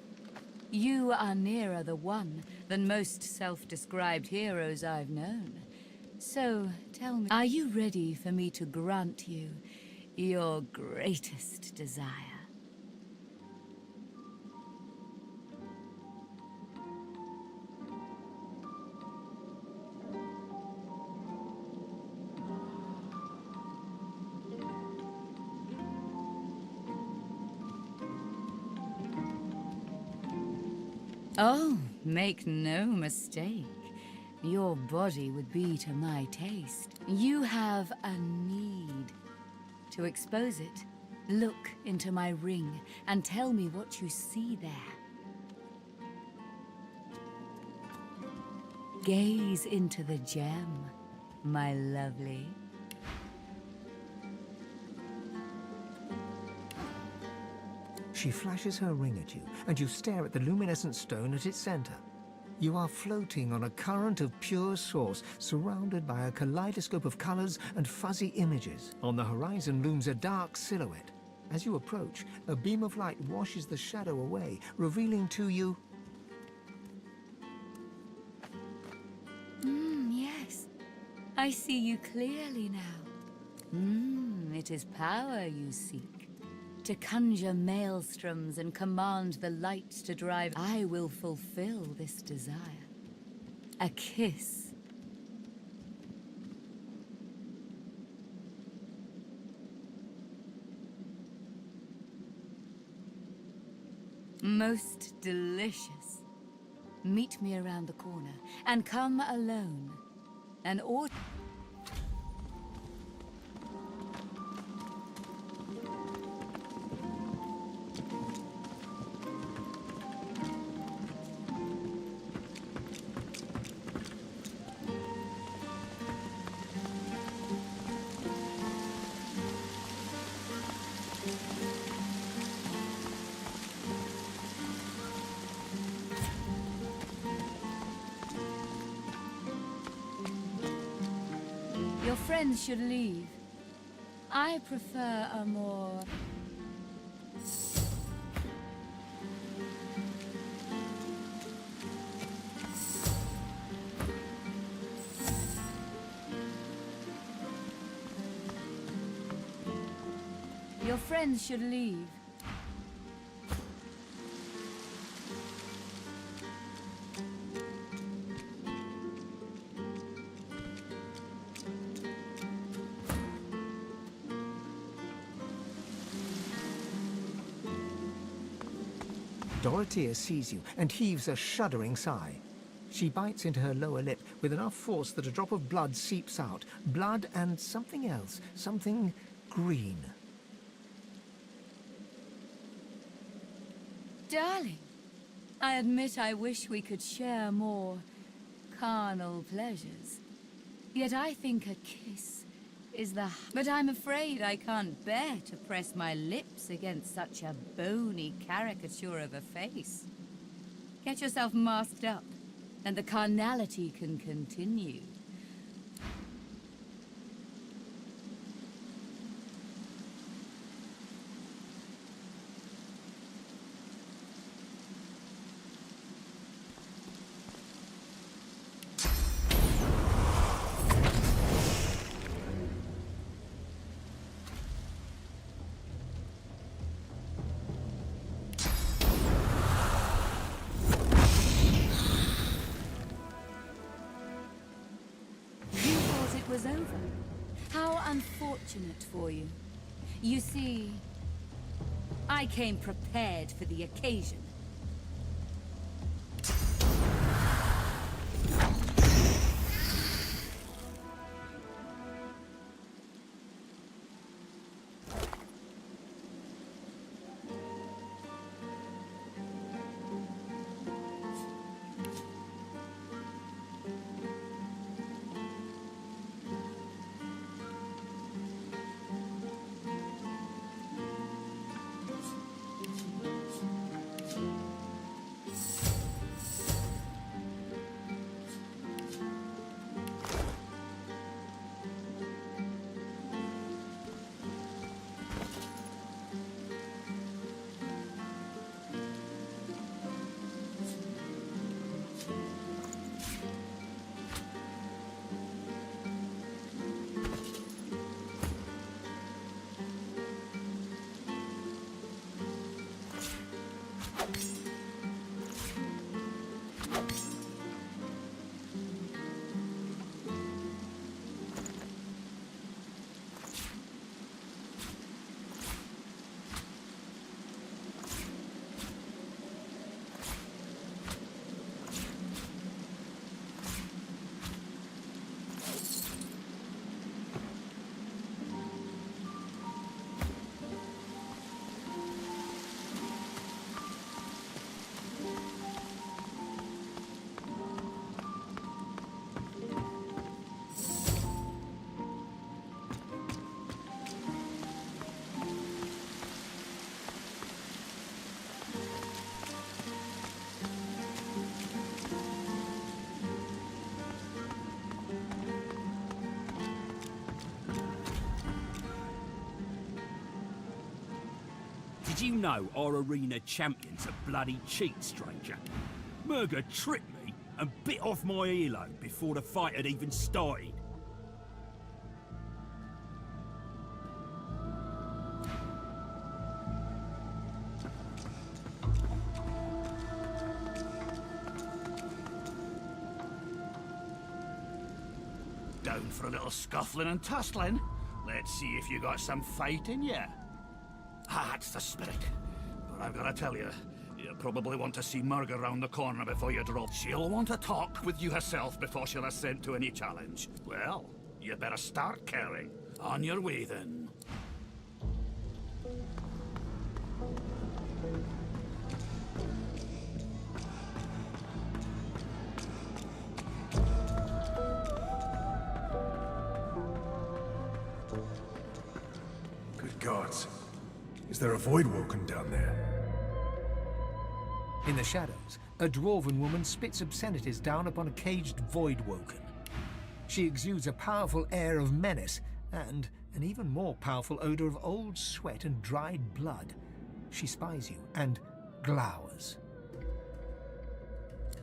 You are nearer the one than most self-described heroes I've known. So, tell me, are you ready for me to grant you your greatest desire? Oh, make no mistake. Your body would be to my taste. You have a need. To expose it, look into my ring and tell me what you see there. Gaze into the gem, my lovely. She flashes her ring at you, and you stare at the luminescent stone at its center. You are floating on a current of pure source, surrounded by a kaleidoscope of colors and fuzzy images. On the horizon looms a dark silhouette. As you approach, a beam of light washes the shadow away, revealing to you... Yes. I see you clearly now. It is power you seek. To conjure maelstroms and command the light to drive, I will fulfill this desire. A kiss. Most delicious. Meet me around the corner, and come alone. An order. Your friends should leave. I prefer a more... Your friends should leave. Dorothea sees you and heaves a shuddering sigh. She bites into her lower lip with enough force that a drop of blood seeps out. Blood and something else. Something green. Darling, I admit I wish we could share more carnal pleasures. Yet I think a kiss is the... But I'm afraid I can't bear to press my lips against such a bony caricature of a face. Get yourself masked up, and the carnality can continue. Was over. How unfortunate for you. You see, I came prepared for the occasion. Did you know our arena champion's a bloody cheat, stranger? Murga tricked me and bit off my earlobe before the fight had even started. Down for a little scuffling and tussling? Let's see if you got some fight in you. That's the spirit. But I've got to tell you, you'll probably want to see Murga round the corner before you drop. She'll want to talk with you herself before she'll assent to any challenge. Well, you better start caring. On your way, then. Good gods. Is there a Void Woken down there? In the shadows, a dwarven woman spits obscenities down upon a caged Void Woken. She exudes a powerful air of menace and an even more powerful odor of old sweat and dried blood. She spies you and glowers.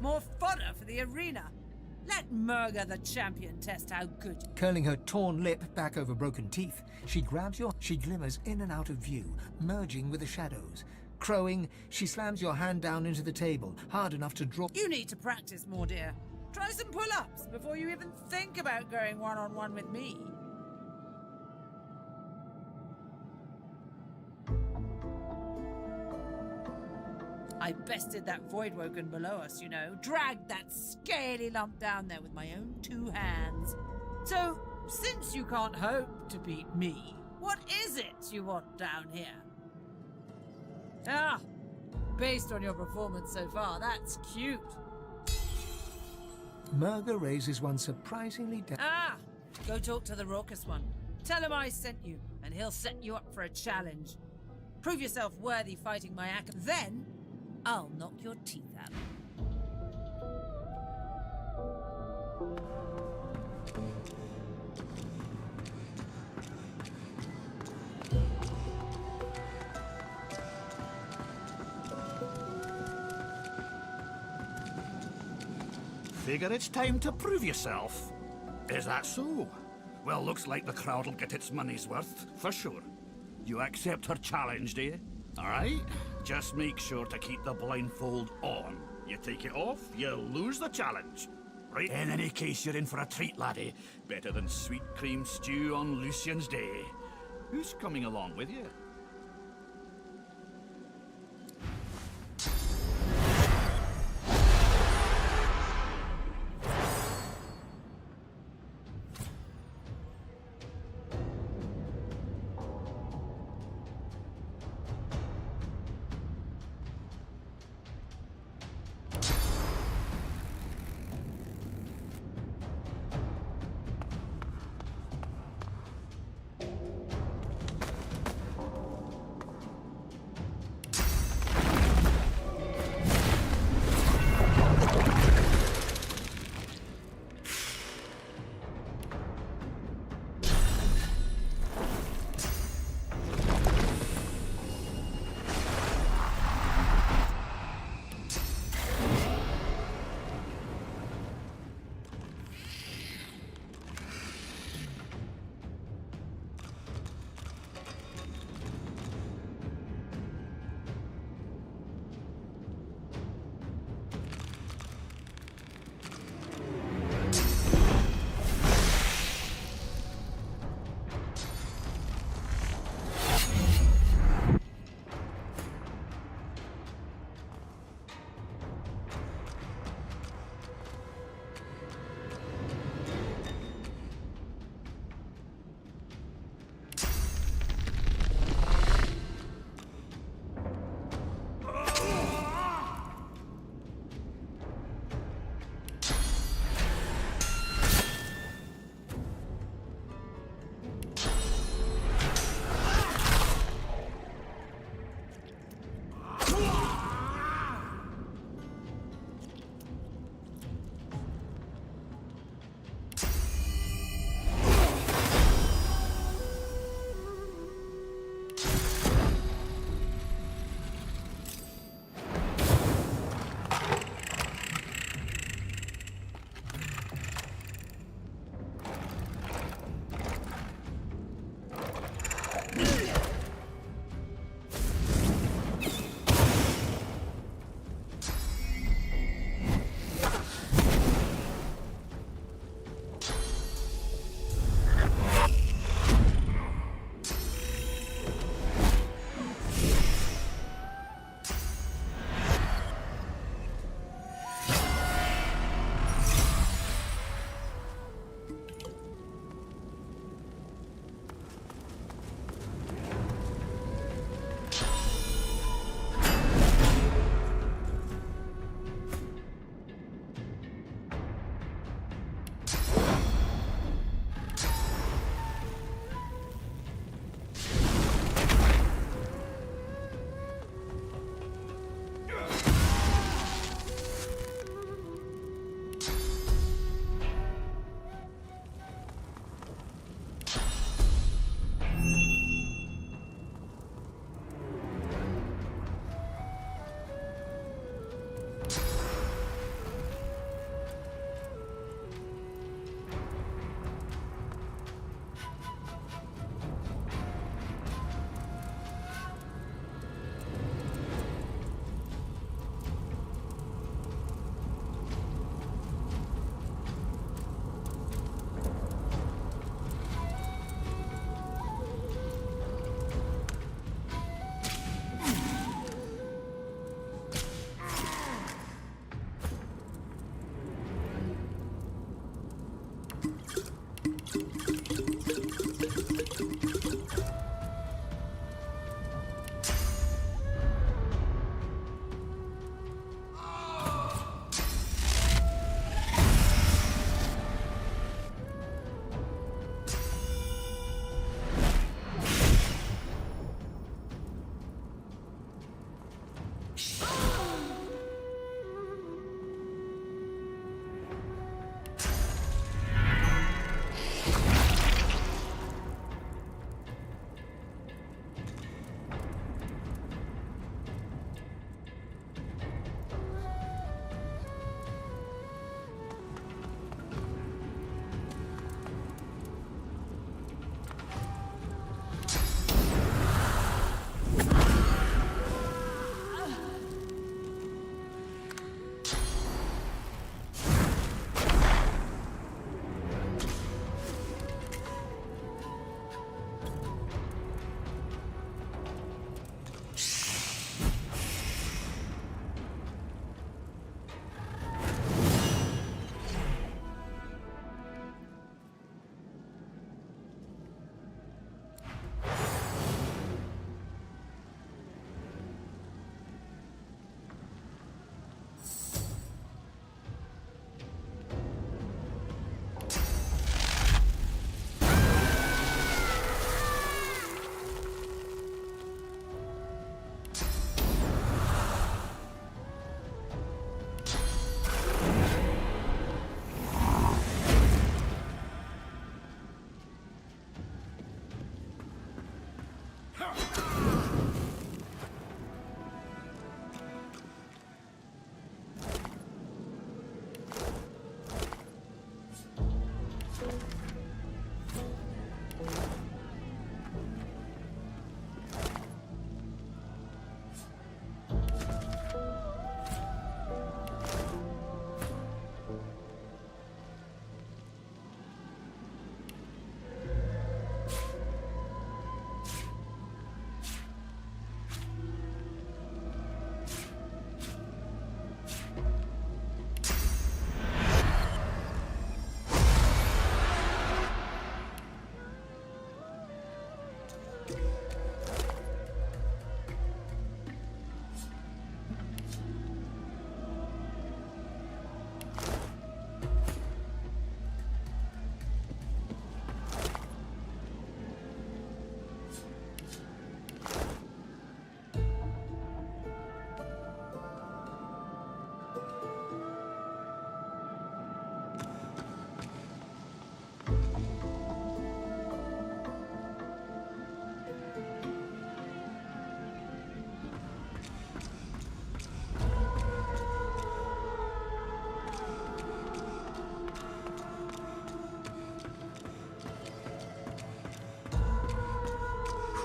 More fodder for the arena. Let Murga the champion test how good. Curling her torn lip back over broken teeth, she grabs your... She glimmers in and out of view, merging with the shadows. Crowing, she slams your hand down into the table, hard enough to draw... You need to practice more, dear. Try some pull-ups before you even think about going one-on-one with me. I bested that Voidwoken below us, you know. Dragged that scaly lump down there with my own 2 hands. So, since you can't hope to beat me, what is it you want down here? Ah, based on your performance so far, that's cute. Murga raises one surprisingly down. Ah, go talk to the raucous one. Tell him I sent you, and he'll set you up for a challenge. Prove yourself worthy fighting my act. Then, I'll knock your teeth out. Figure it's time to prove yourself. Is that so? Well, looks like the crowd'll get its money's worth, for sure. You accept her challenge, do you? All right? Just make sure to keep the blindfold on. You take it off, you lose the challenge. Right? In any case, you're in for a treat, laddie. Better than sweet cream stew on Lucian's Day. Who's coming along with you?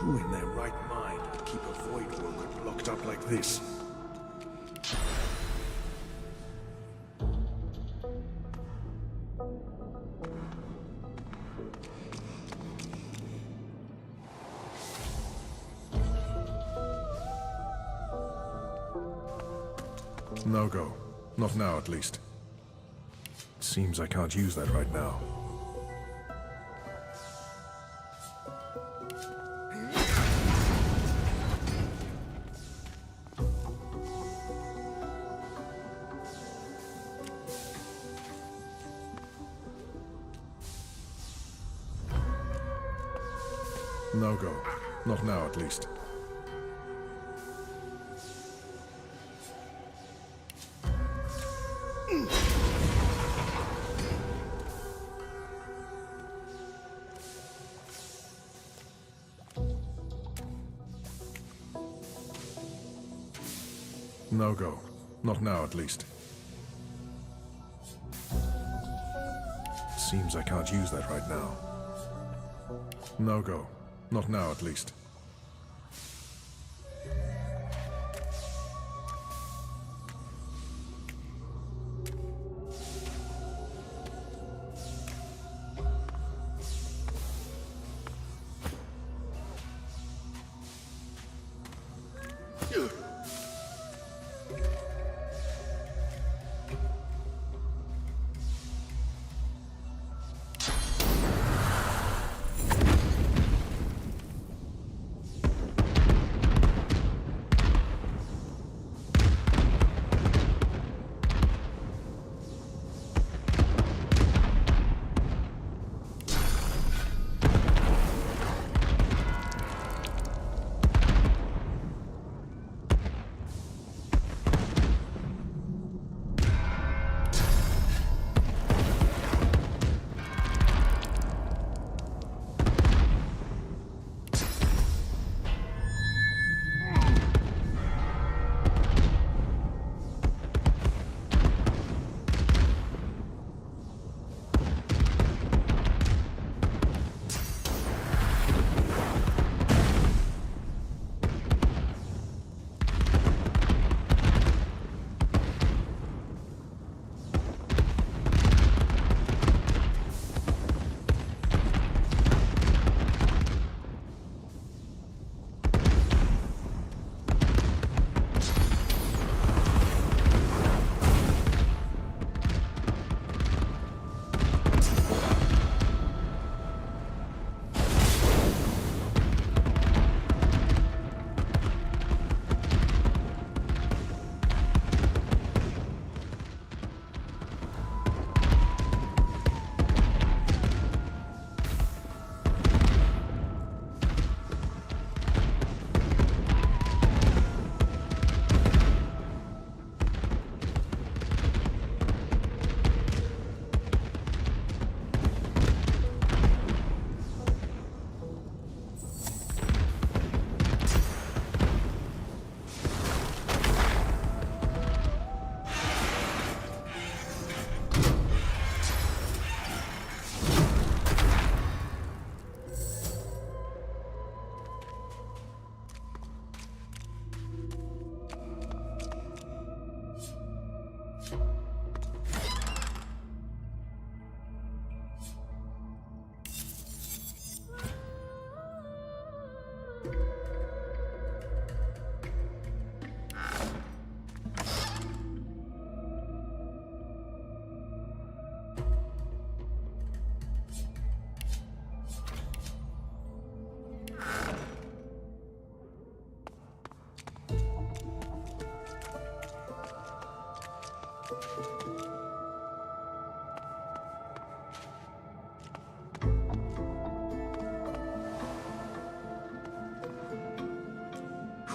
Who in their right mind would keep a void woken locked up like this? No go. Not now, at least. It seems I can't use that right now. No go. Not now, at least. No go. Not now, at least. It seems I can't use that right now. No go. Not now, at least.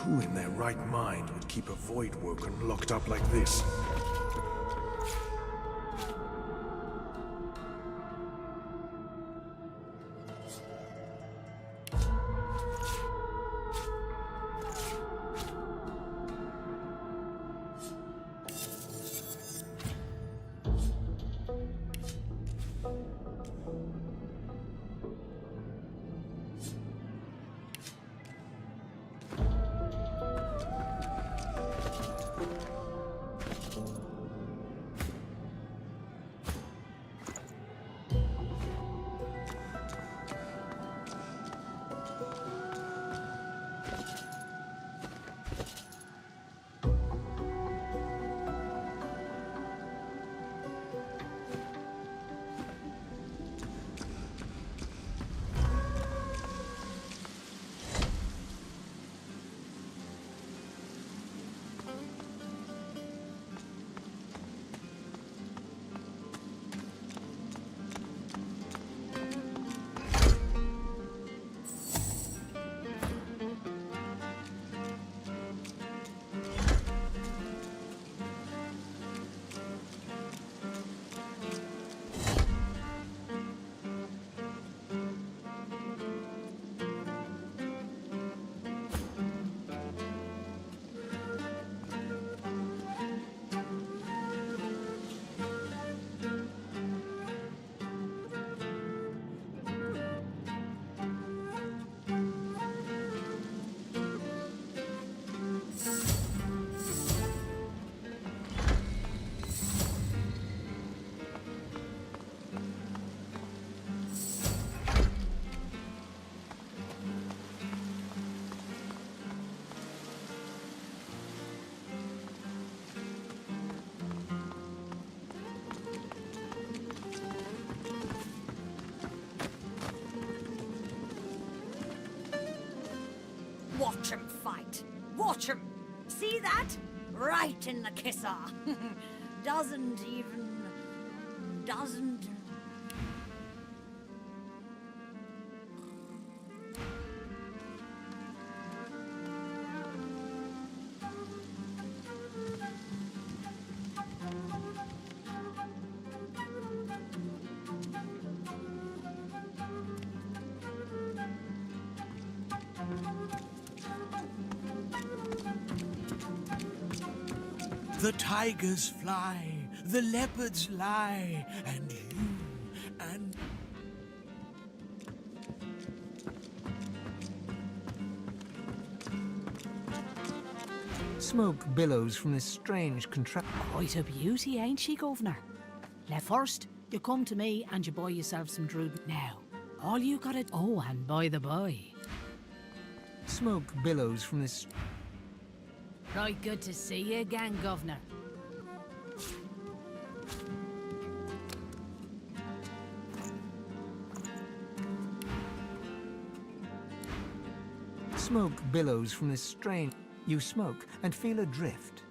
Who in their right mind would keep a void woken locked up like this? Watch 'em fight. Watch 'em. See that? Right in the kisser. Doesn't. The tigers fly, the leopards lie, and you and... Smoke billows from this strange Quite a beauty, ain't she, Governor? Now first, you come to me and you buy yourself some druid. Now, all you gotta... Oh, and by the by... Smoke billows from this... Right good to see you again, Governor. Smoke billows from this strange... You smoke and feel adrift.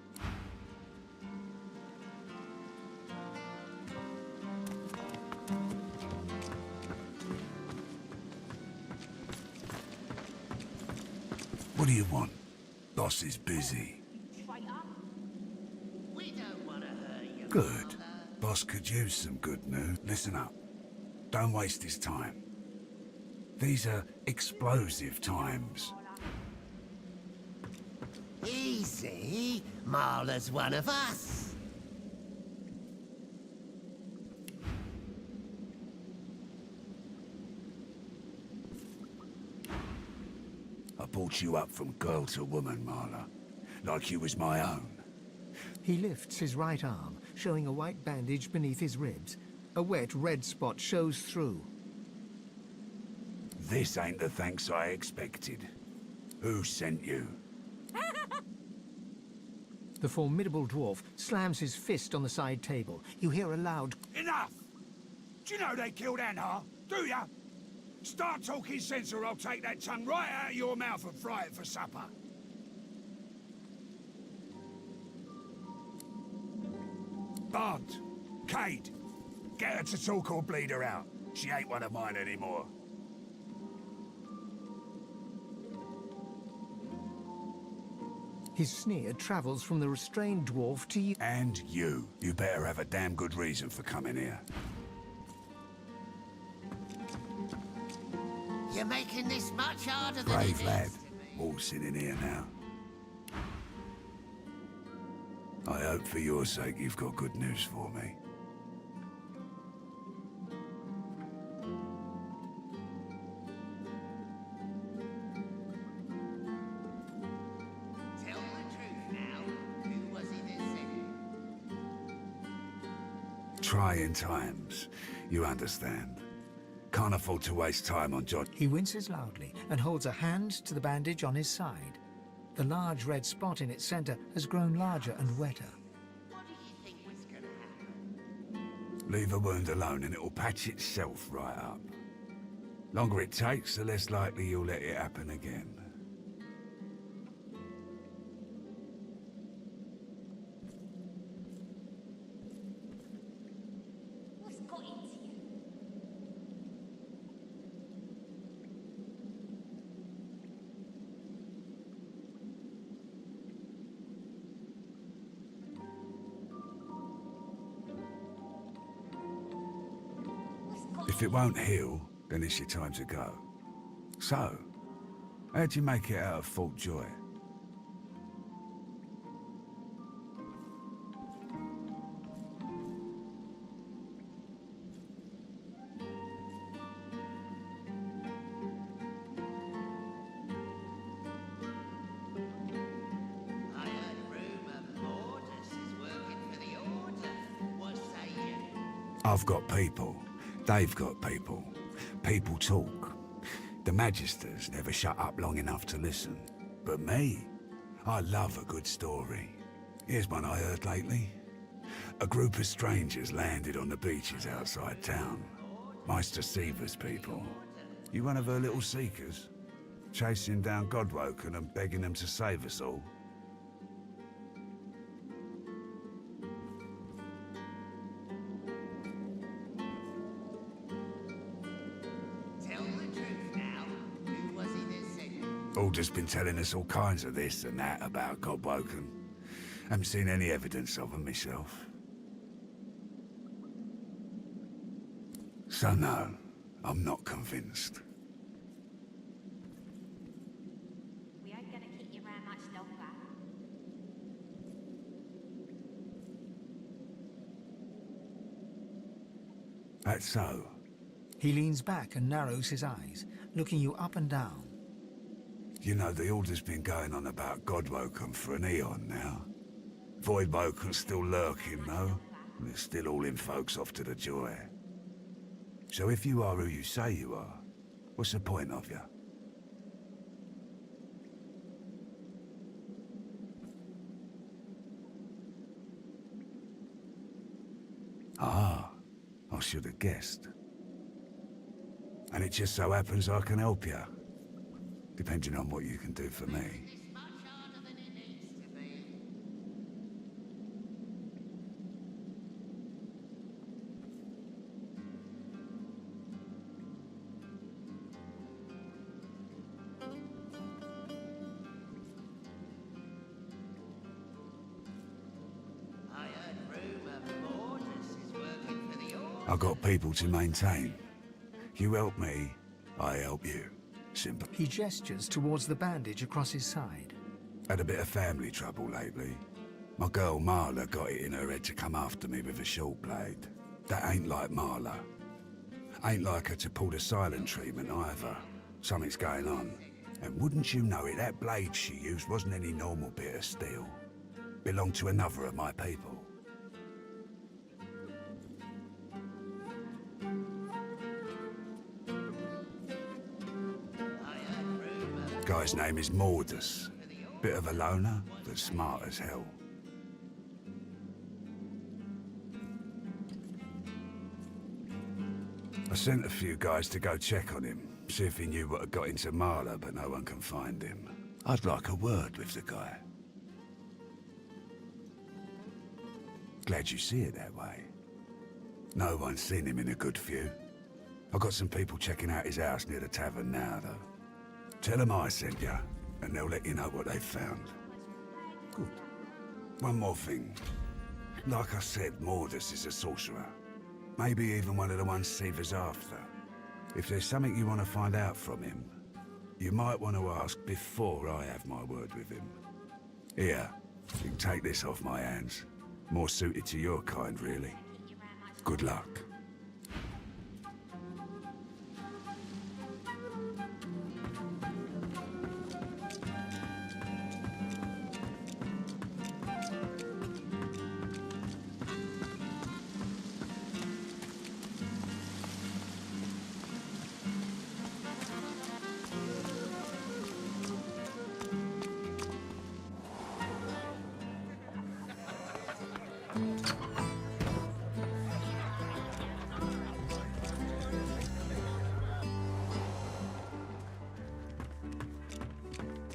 What do you want? Boss is busy. Good. Boss could use some good news. Listen up. Don't waste his time. These are explosive times. Easy. Marla's one of us. I brought you up from girl to woman, Marla. Like you was my own. He lifts his right arm, showing a white bandage beneath his ribs. A wet red spot shows through. This ain't the thanks I expected. Who sent you? The formidable dwarf slams his fist on the side table. You hear a loud... Enough! Do you know they killed Anhar? Do ya? Start talking sense or I'll take that tongue right out of your mouth and fry it for supper. Bart, Cade, get her to talk or bleed her out. She ain't one of mine anymore. His sneer travels from the restrained dwarf to you. And you. You better have a damn good reason for coming here. You're making this much harder than Brave it lad. is. All sitting here now. I hope for your sake you've got good news for me. Tell the truth now. Who was it that sent you? Trying times. You understand. Can't afford to waste time on John. He winces loudly and holds a hand to the bandage on his side. The large red spot in its center has grown larger and wetter. What do you think was gonna happen? Leave a wound alone and it'll patch itself right up. Longer it takes, the less likely you'll let it happen again. What's got into you? If it won't heal, then it's your time to go. So, how'd you make it out of Fort Joy? I heard rumour Mortis is working for the Order. What say you? I've got people. They've got people. People talk. The Magisters never shut up long enough to listen. But me, I love a good story. Here's one I heard lately. A group of strangers landed on the beaches outside town. Meister Seaver's people. You one of her little seekers? chasing down Godwoken and begging them to save us all? Tell the truth now. Who was he that said it? Alder's been telling us all kinds of this and that about Godwoken. Haven't seen any evidence of them myself. So no, I'm not convinced. We aren't gonna keep you around much longer. That's so. He leans back and narrows his eyes, looking you up and down. You know, the Order's been going on about Godwoken for an eon now. Voidwoken's still lurking, though. And they're still hauling folks off to the Joy. So if you are who you say you are, what's the point of you? Ah, I should have guessed. And it just so happens I can help you. Depending on what you can do for me. I've got people to maintain. You help me, I help you. Simple. He gestures towards the bandage across his side. Had a bit of family trouble lately. My girl Marla got it in her head to come after me with a short blade. That ain't like Marla. Ain't like her to pull the silent treatment either. Something's going on. And wouldn't you know it, that blade she used wasn't any normal bit of steel. Belonged to another of my people. Guy's name is Mordus. Bit of a loner, but smart as hell. I sent a few guys to go check on him, see if he knew what had got into Marla, but no one can find him. I'd like a word with the guy. Glad you see it that way. No one's seen him in a good few. I've got some people checking out his house near the tavern now, though. Tell them I sent you, and they'll let you know what they've found. Good. One more thing. Like I said, Mordus is a sorcerer. Maybe even one of the ones Seaver's after. If there's something you want to find out from him, you might want to ask before I have my word with him. Here, you can take this off my hands. More suited to your kind, really. Good luck.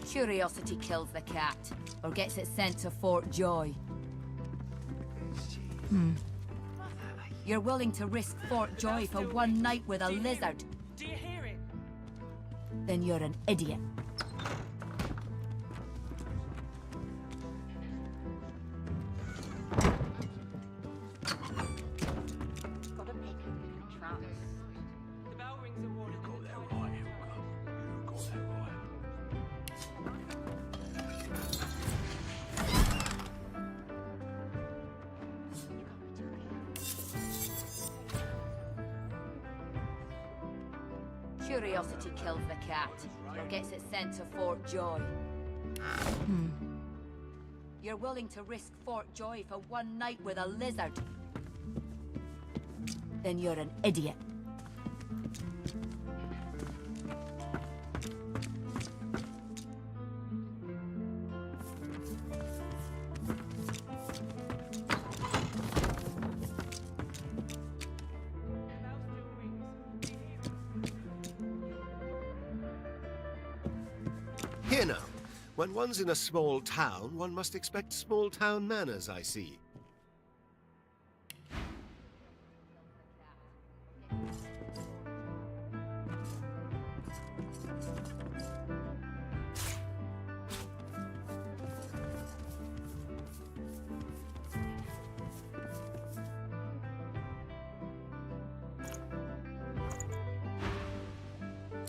Curiosity kills the cat, or gets it sent to Fort Joy. You're willing to risk Fort Joy for one night with a lizard? Do you hear it? Then you're an idiot. The bell rings a warning. Curiosity kills the cat, or gets it sent to Fort Joy. You're willing to risk Fort Joy for one night with a lizard? Then you're an idiot. Here now. When one's in a small town, one must expect small town manners, I see.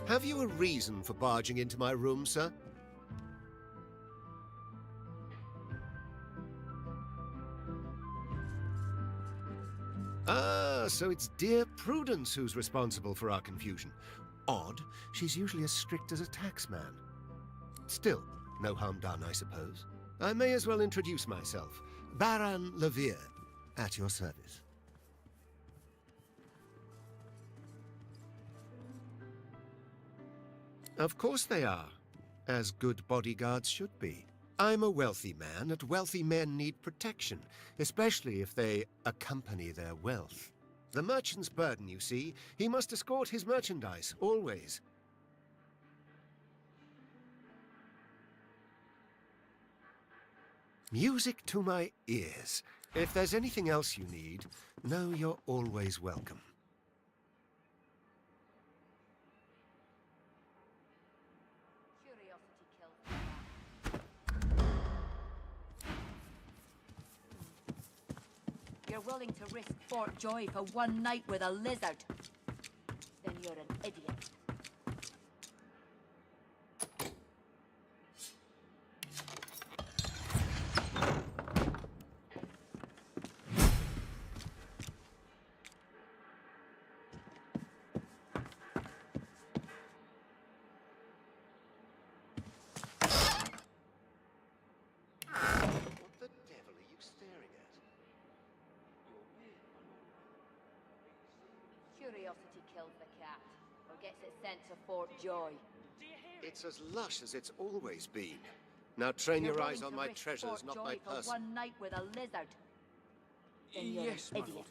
Have you a reason for barging into my room, sir? Ah, so it's dear Prudence who's responsible for our confusion. Odd, she's usually as strict as a taxman. Still, no harm done, I suppose. I may as well introduce myself. Baron Levere, at your service. Of course they are, as good bodyguards should be. I'm a wealthy man, and wealthy men need protection, especially if they accompany their wealth. The merchant's burden, you see. He must escort his merchandise, always. Music to my ears. If there's anything else you need, know you're always welcome. You're willing to risk Fort Joy for one night with a lizard? Then you're an idiot. What the devil are you staring at? Curiosity kills the cat, or gets it sent to Fort Joy. It's as lush as it's always been. Now train your eyes on my treasures, not my for person. one night with a lizard. Then you're Yes, an my idiot.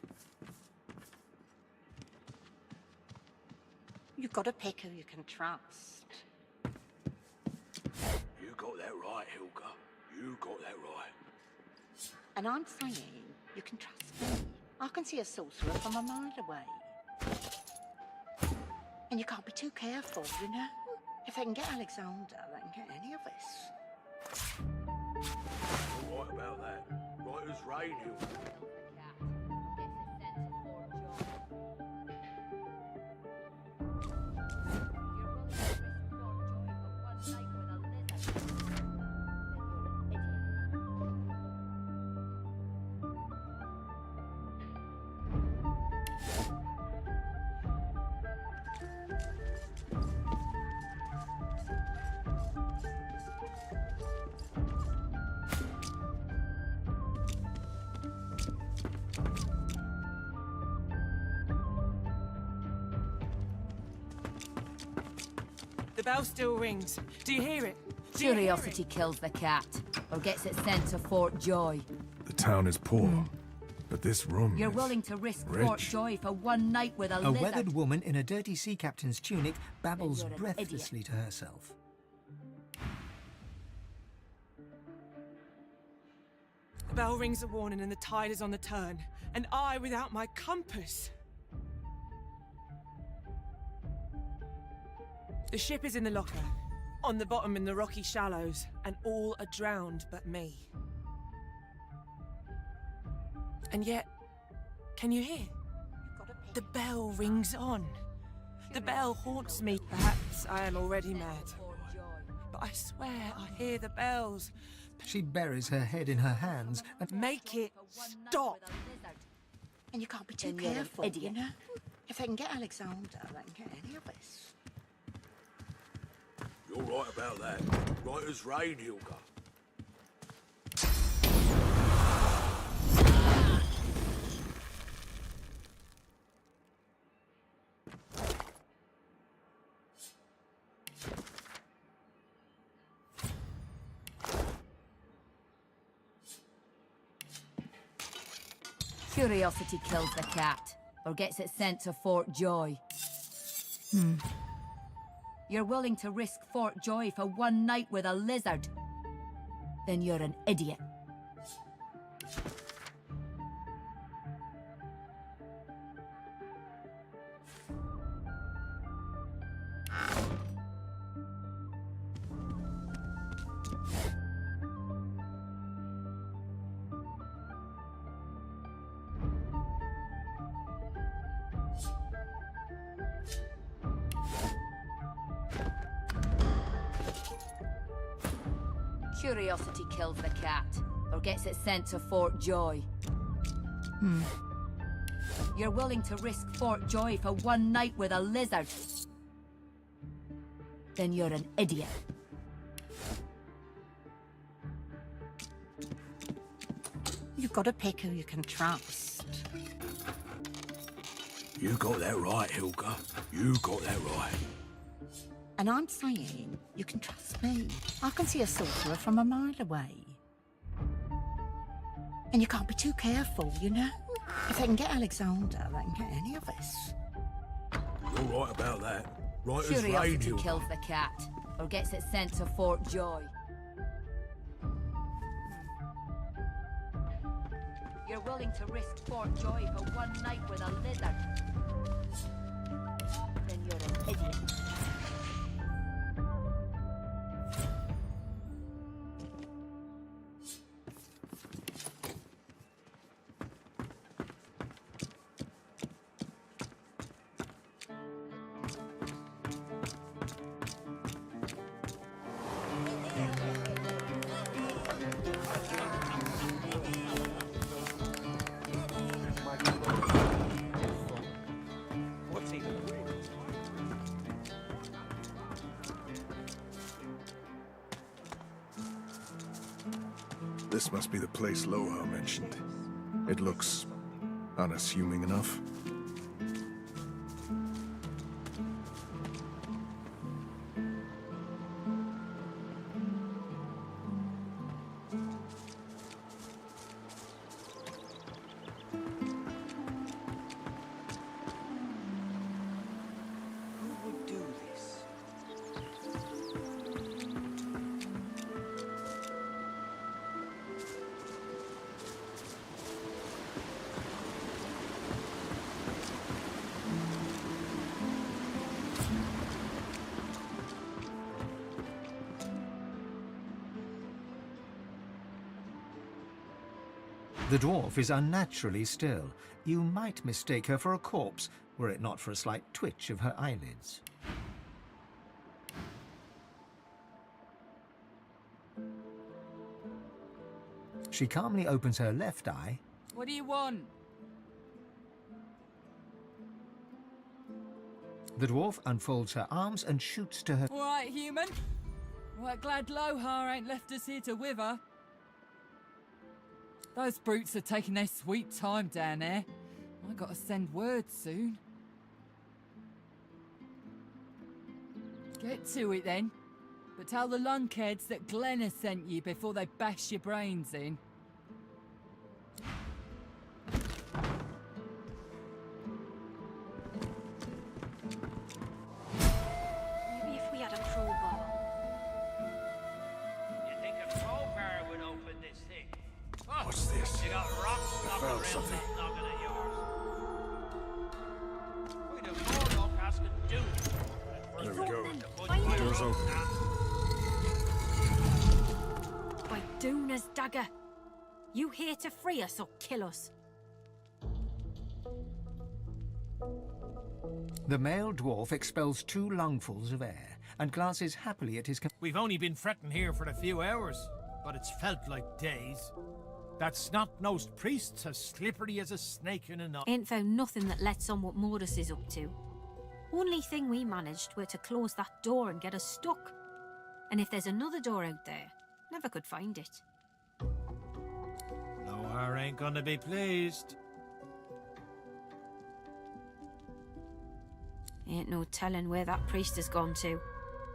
You've got to pick who you can trust. You got that right, Hilka. You got that right. And I'm saying you can trust me. I can see a sorcerer from a mile away. And you can't be too careful, you know? If they can get Alexander, they can get any of us. You're right about that. Right as rain, Hilka. The bell still rings. Do you hear it? Do you hear Curiosity kills the cat, or gets it sent to Fort Joy. The town is poor, but this room You're is willing to risk rich. Fort Joy for one night with a A lizard. weathered woman in a dirty sea captain's tunic babbles Then you're an breathlessly to herself. The bell rings a warning and the tide is on the turn. And I without my compass. The ship is in the locker, on the bottom in the rocky shallows, and all are drowned but me. And yet, can you hear? The bell rings on. The bell haunts me. Perhaps I am already mad. But I swear I hear the bells. She buries her head in her hands and Make it stop. And you can't be too Then you're an careful, idiot. you know? If they can get Alexander, they can get any of us. You're right about that. Right as rain, Hilka. Curiosity kills the cat, or gets it sent to Fort Joy. You're willing to risk Fort Joy for one night with a lizard? Then you're an idiot. Curiosity kills the cat, or gets it sent to Fort Joy. You're willing to risk Fort Joy for one night with a lizard? Then you're an idiot. You've got to pick who you can trust. You got that right, Hilga. You got that right. And I'm saying you can trust me. I can see a sorcerer from a mile away. And you can't be too careful, you know? If they can get Alexander, they can get any of us. You're right about that. Right as rain, Curiosity Hilga. kills the cat, or gets it sent to Fort Joy. You're willing to risk Fort Joy for one night with a lizard? Then you're an idiot. This must be the place Loha mentioned. It looks unassuming enough. Who would do this? The dwarf is unnaturally still. You might mistake her for a corpse, were it not for a slight twitch of her eyelids. She calmly opens her left eye. What do you want? The dwarf unfolds her arms and shoots to her. All right, human. Well, glad Lohar ain't left us here to wither. Those brutes are taking their sweet time down there. I gotta send word soon. Get to it then. But tell the lunkheads that Glenn has sent you before they bash your brains in. Maybe if we had a crowbar. You think a crowbar would open this thing? What's this? You got rocks I knocking found around something. that noggin of yours. We'd have more luck asking Duke. There we go. Find The door's open. By Duna's dagger. You here to free us or kill us? The male dwarf expels 2 lungfuls of air and glances happily at his... We've only been fretting here for a few hours, but it's felt like days. That snot-nosed priest's as slippery as a snake in a knot. Ain't found nothing that lets on what Mortis is up to. Only thing we managed were to close that door and get us stuck. And if there's another door out there, never could find it. Lohar ain't gonna be pleased. Ain't no telling where that priest has gone to.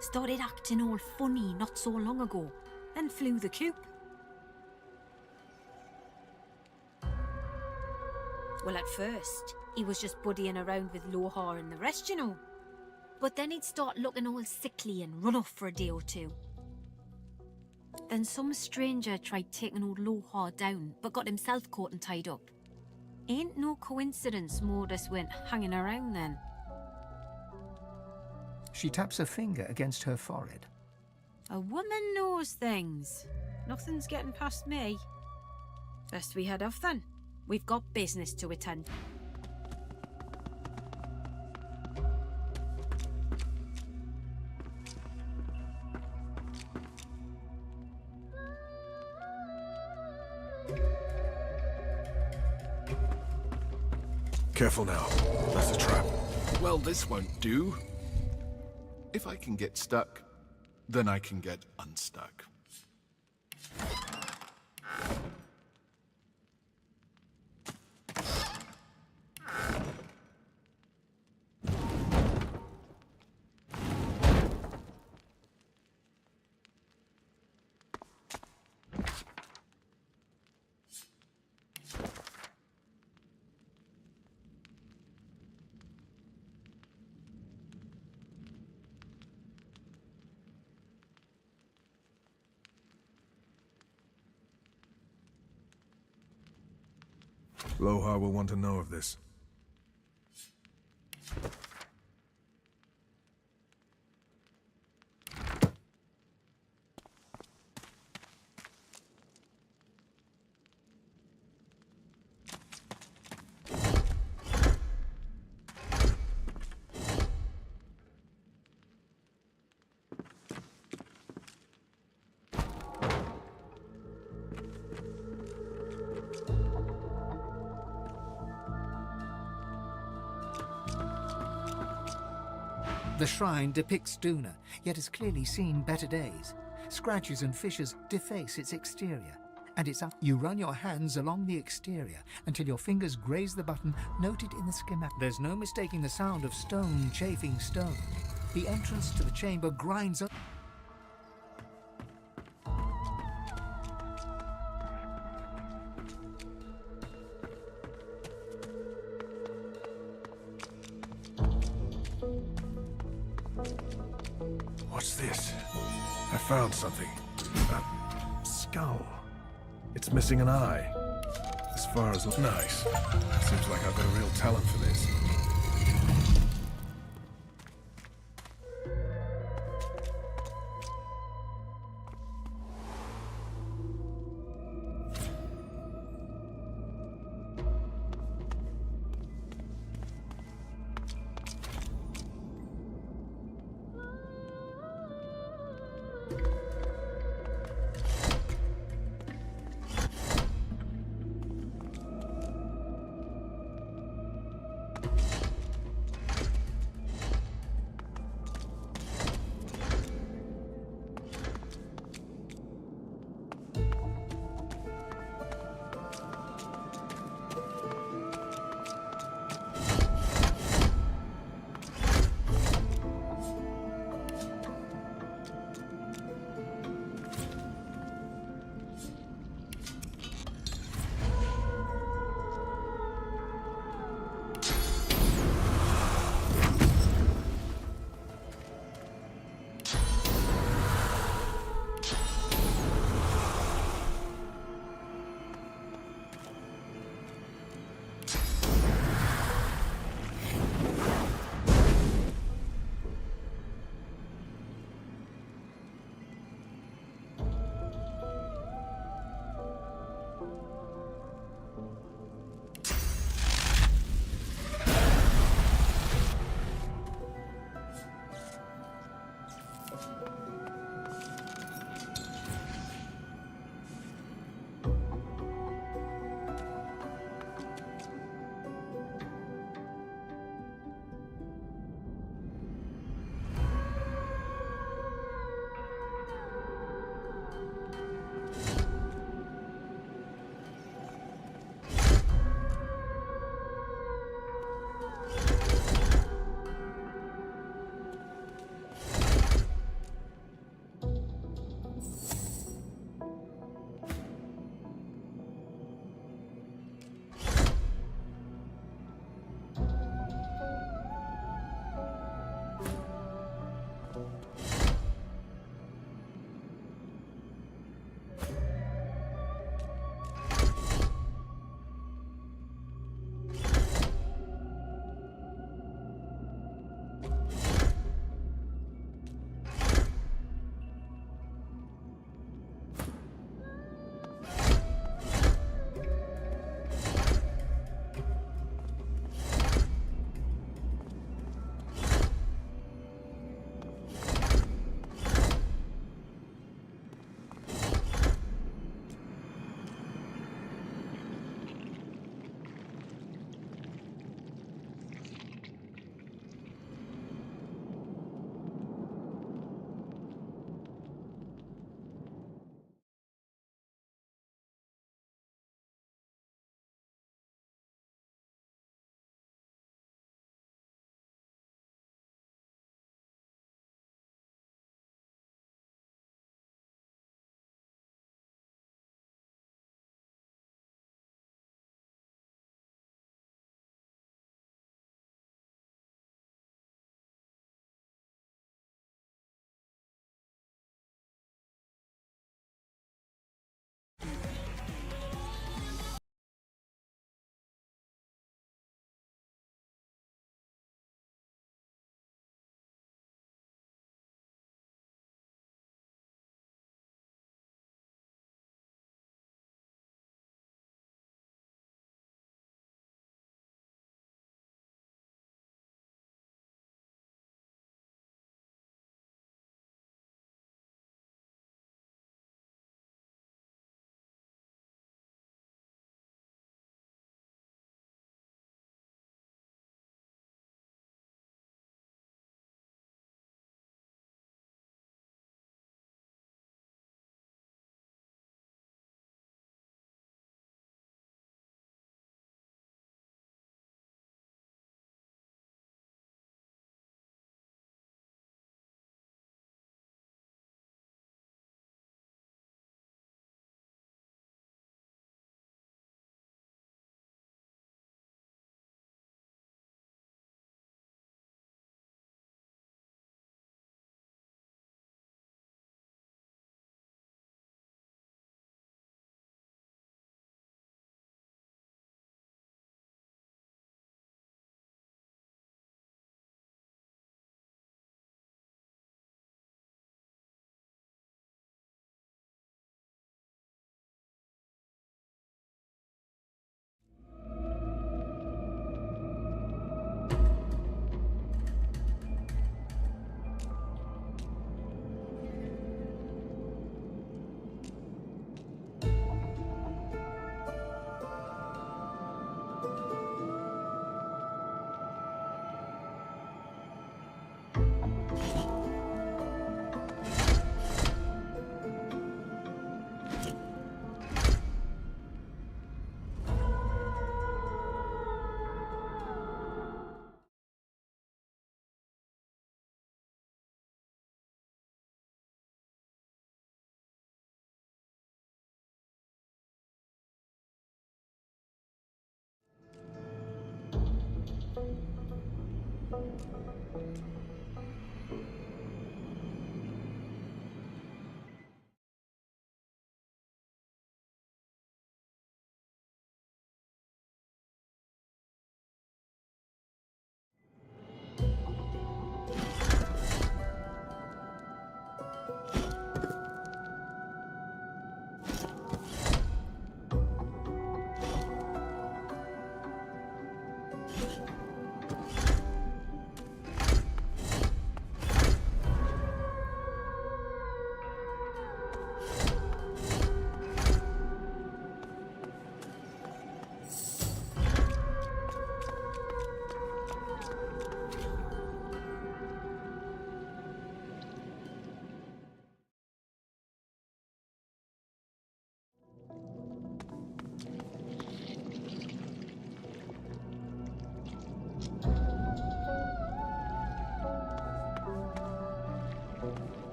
Started acting all funny not so long ago, then flew the coop. Well, at first, he was just buddying around with Lohar and the rest, you know. But then he'd start looking all sickly and run off for a day or two. Then some stranger tried taking old Lohar down, but got himself caught and tied up. Ain't no coincidence Mordus went hanging around then. She taps a finger against her forehead. A woman knows things. Nothing's getting past me. Best we head off then. We've got business to attend. Careful now. That's a trap. Well, this won't do. If I can get stuck, then I can get unstuck. Lohar will want to know of this. The shrine depicts Duna, yet has clearly seen better days. Scratches and fissures deface its exterior, and it's up. You run your hands along the exterior until your fingers graze the button noted in the schematic. There's no mistaking the sound of stone chafing stone. The entrance to the chamber grinds up. What's this? I found something. A skull. It's missing an eye. As far as... Nice. Seems like I've got a real talent for this.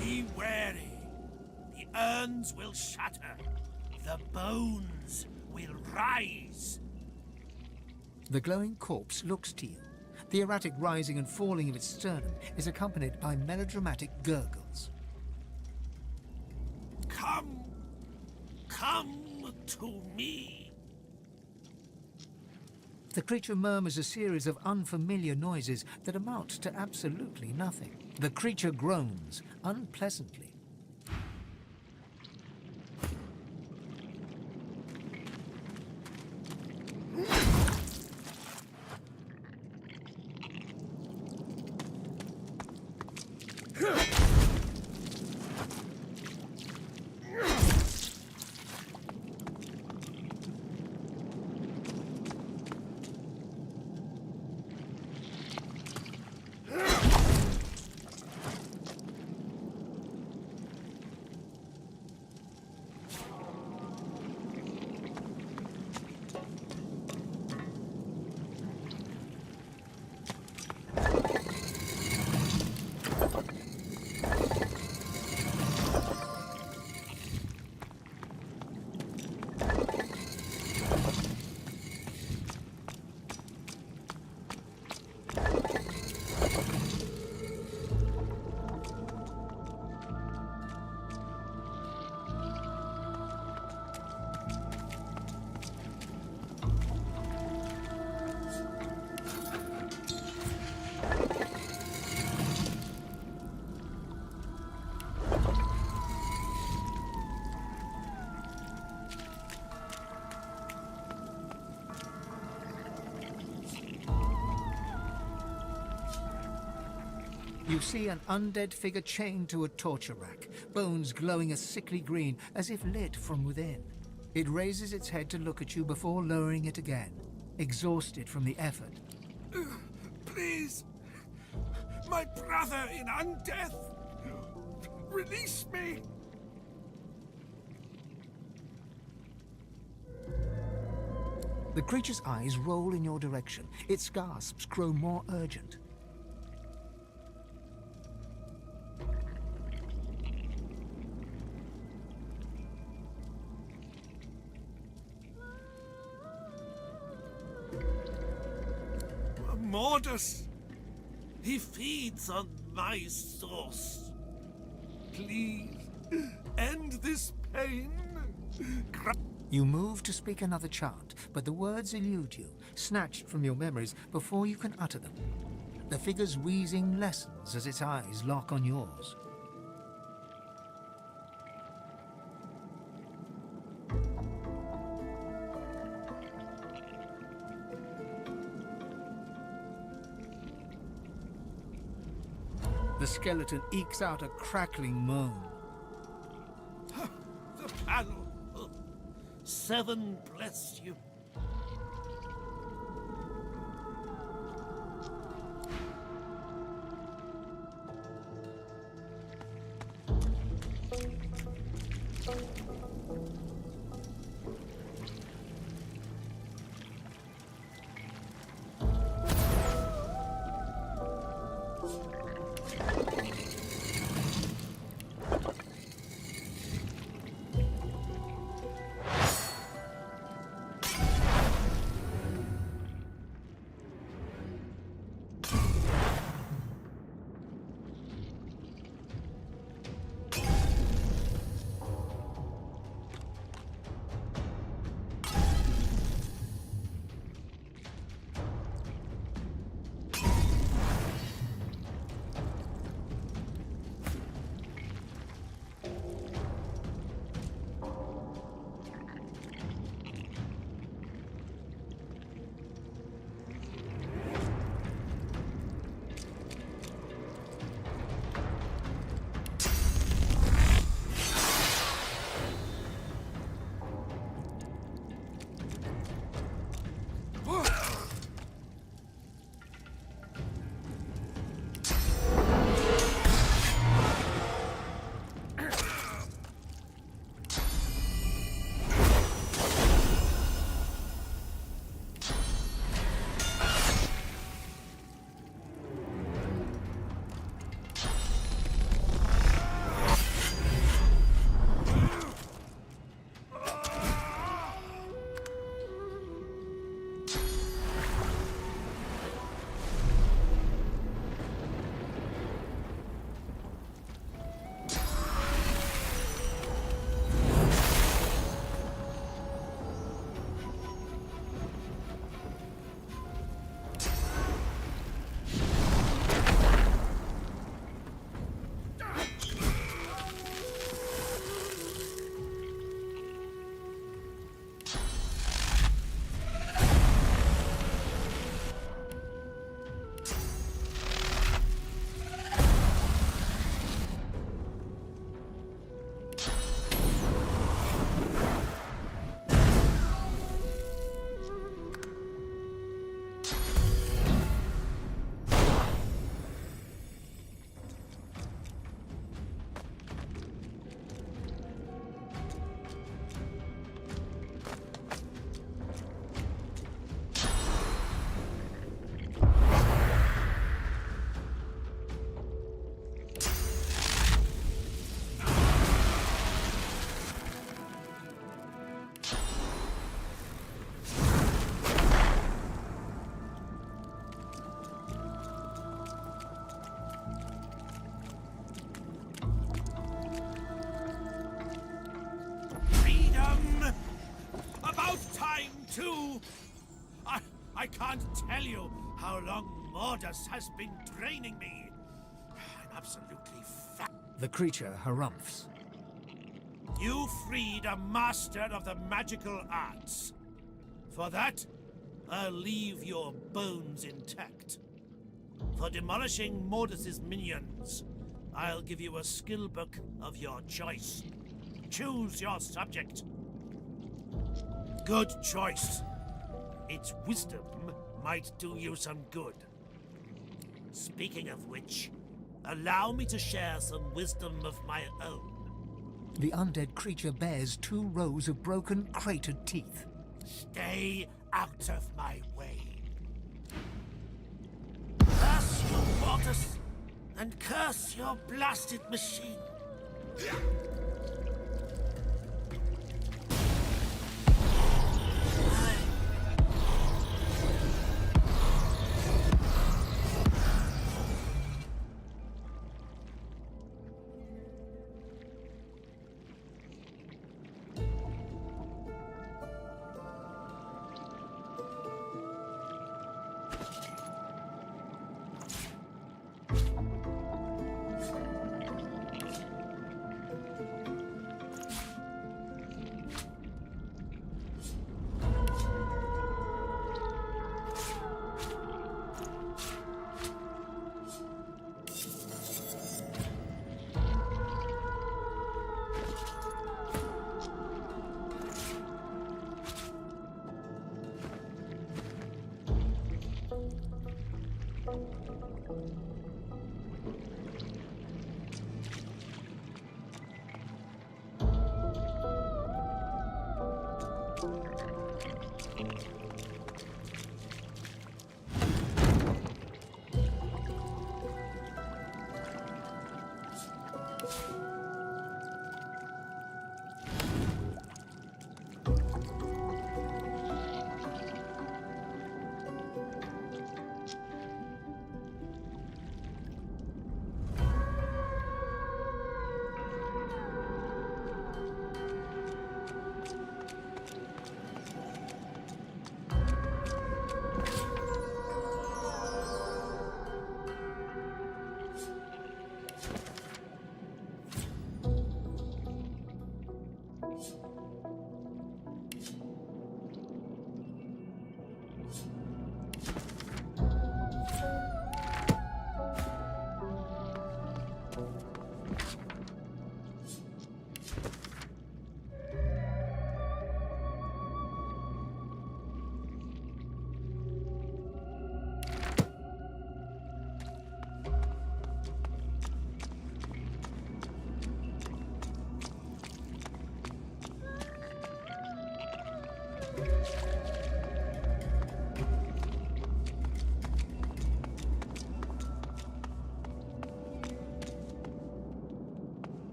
Be wary. The urns will shatter. The bones will rise. The glowing corpse looks to you. The erratic rising and falling of its sternum is accompanied by melodramatic gurgles. Come to me. The creature murmurs a series of unfamiliar noises that amount to absolutely nothing. The creature groans unpleasantly. You see an undead figure chained to a torture rack, bones glowing a sickly green as if lit from within. It raises its head to look at you before lowering it again, exhausted from the effort. Please, my brother in undeath, release me. The creature's eyes roll in your direction. Its gasps grow more urgent. Mordus, he feeds on my source. Please, end this pain. You move to speak another chant, but the words elude you, snatched from your memories before you can utter them. The figure's wheezing lessens as its eyes lock on yours. The skeleton ekes out a crackling moan. The panel. Seven bless you. too. I can't tell you how long Mordas has been draining me. I'm absolutely fat. The creature harumphs. You freed a master of the magical arts. For that, I'll leave your bones intact. For demolishing Mordas's minions, I'll give you a skill book of your choice. Choose your subject. Good choice. Its wisdom might do you some good. Speaking of which, allow me to share some wisdom of my own. The undead creature bears 2 rows of broken, cratered teeth. Stay out of my way. Curse your Mortis, and curse your blasted machine.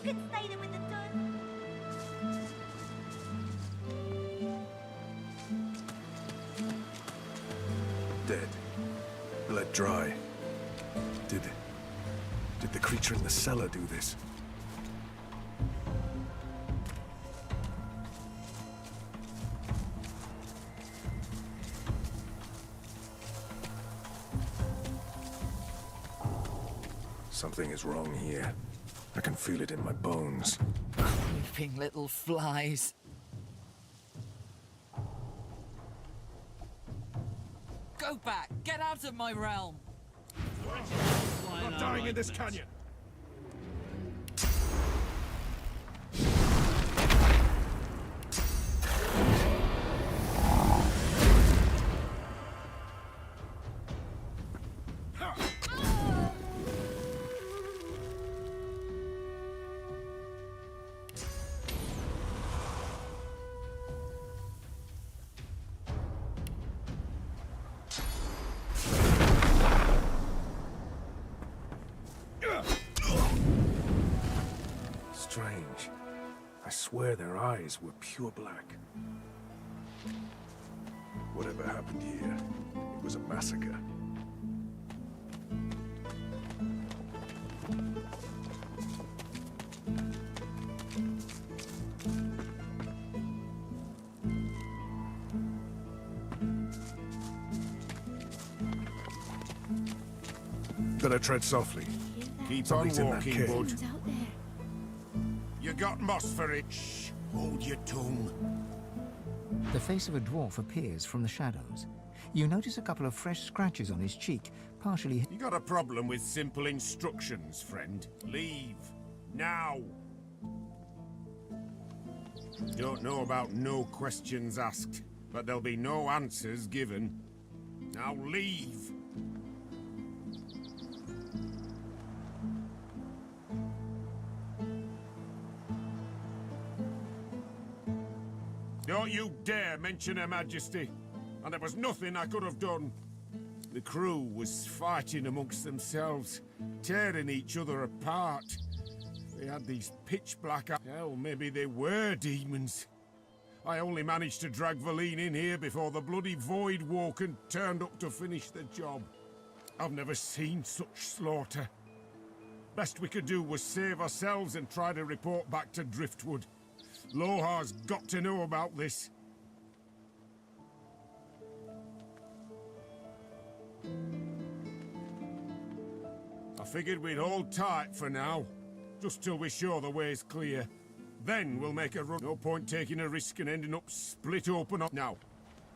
can stay there with the dirt. Dead. Bled dry. Did the creature in the cellar do this? Something is wrong here. I can feel it in my bones. Creeping little flies. Go back! Get out of my realm! I'm not dying in this canyon. Strange. I swear their eyes were pure black. Whatever happened here, it was a massacre. Better tread softly. Keep Something's on in that walking, cave. bud. You got moss for it. Shh. Hold your tongue. The face of a dwarf appears from the shadows. You notice a couple of fresh scratches on his cheek, partially... You got a problem with simple instructions, friend. Leave. Now. Don't know about no questions asked, but there'll be no answers given. Now leave. Don't you dare mention Her Majesty. And there was nothing I could have done. The crew was fighting amongst themselves, tearing each other apart. They had these pitch-black... Hell, maybe they were demons. I only managed to drag Valine in here before the bloody Void Woken turned up to finish the job. I've never seen such slaughter. Best we could do was save ourselves and try to report back to Driftwood. Lohar's got to know about this. I figured we'd hold tight for now, just till we're sure the way's clear. Then we'll make a run. No point taking a risk and ending up split open up. Now,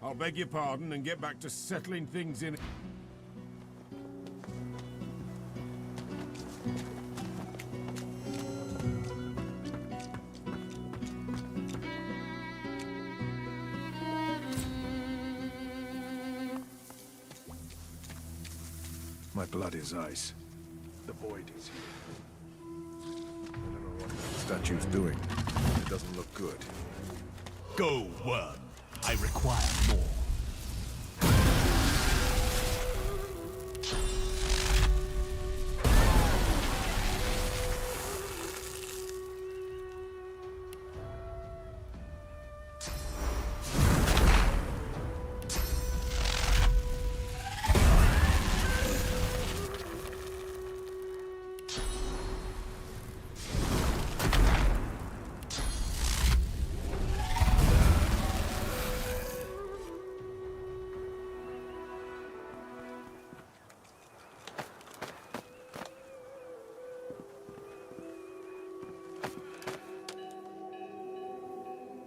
I'll beg your pardon and get back to settling things in. My blood is ice. The void is here. I don't know what that statue's doing. It doesn't look good. Go, worm. I require more.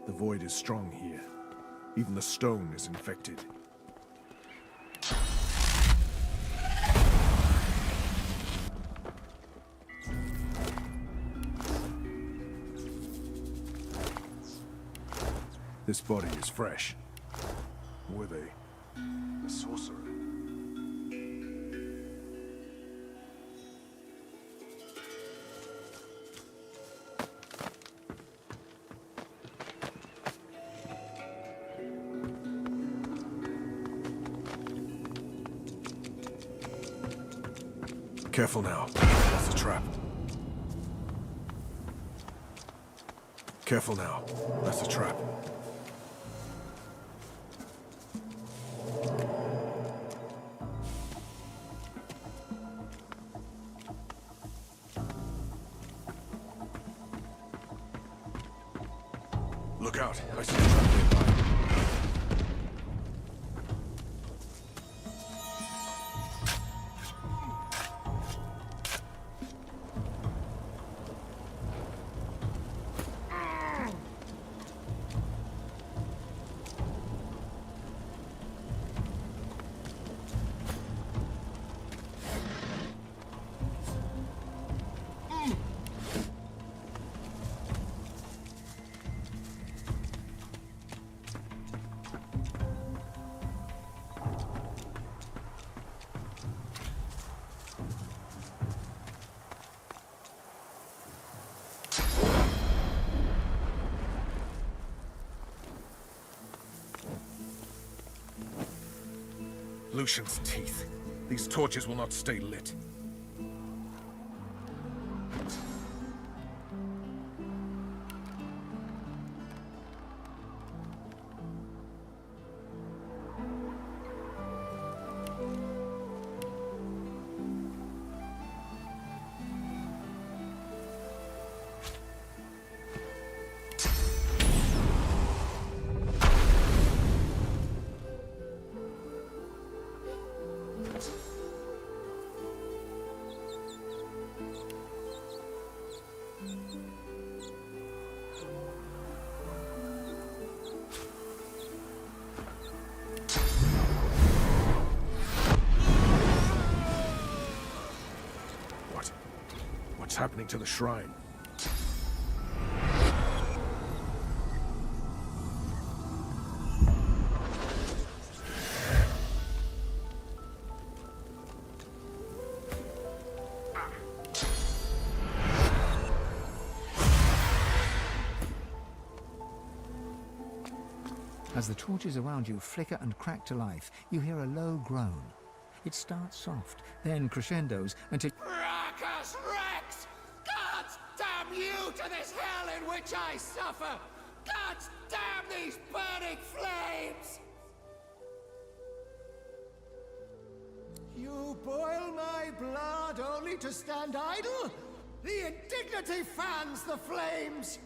The void is strong here. Even the stone is infected. This body is fresh. Were they a sorcerer? Careful now. That's a trap. Careful now. That's a trap. Look out. I see a trap nearby. Lucian's teeth. These torches will not stay lit. What's happening to the shrine? As the torches around you flicker and crack to life, you hear a low groan. It starts soft, then crescendos until... Rackus Rex! Gods damn you to this hell in which I suffer! Gods damn these burning flames! You boil my blood only only to stand idle? The indignity fans the flames!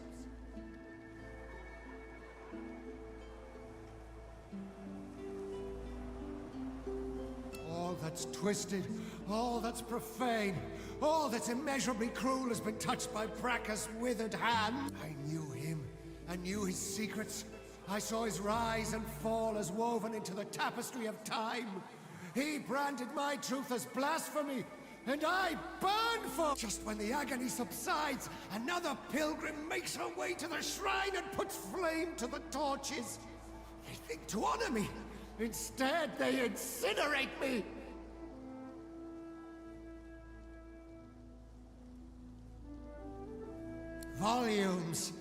All that's twisted, all that's profane, all that's immeasurably cruel has been touched by Bracca's withered hand. I knew him. I knew his secrets. I saw his rise and fall as woven into the tapestry of time. He branded my truth as blasphemy, and I burn for... Just when the agony subsides, another pilgrim makes her way to the shrine and puts flame to the torches. They think to honor me. Instead, they incinerate me! Volumes.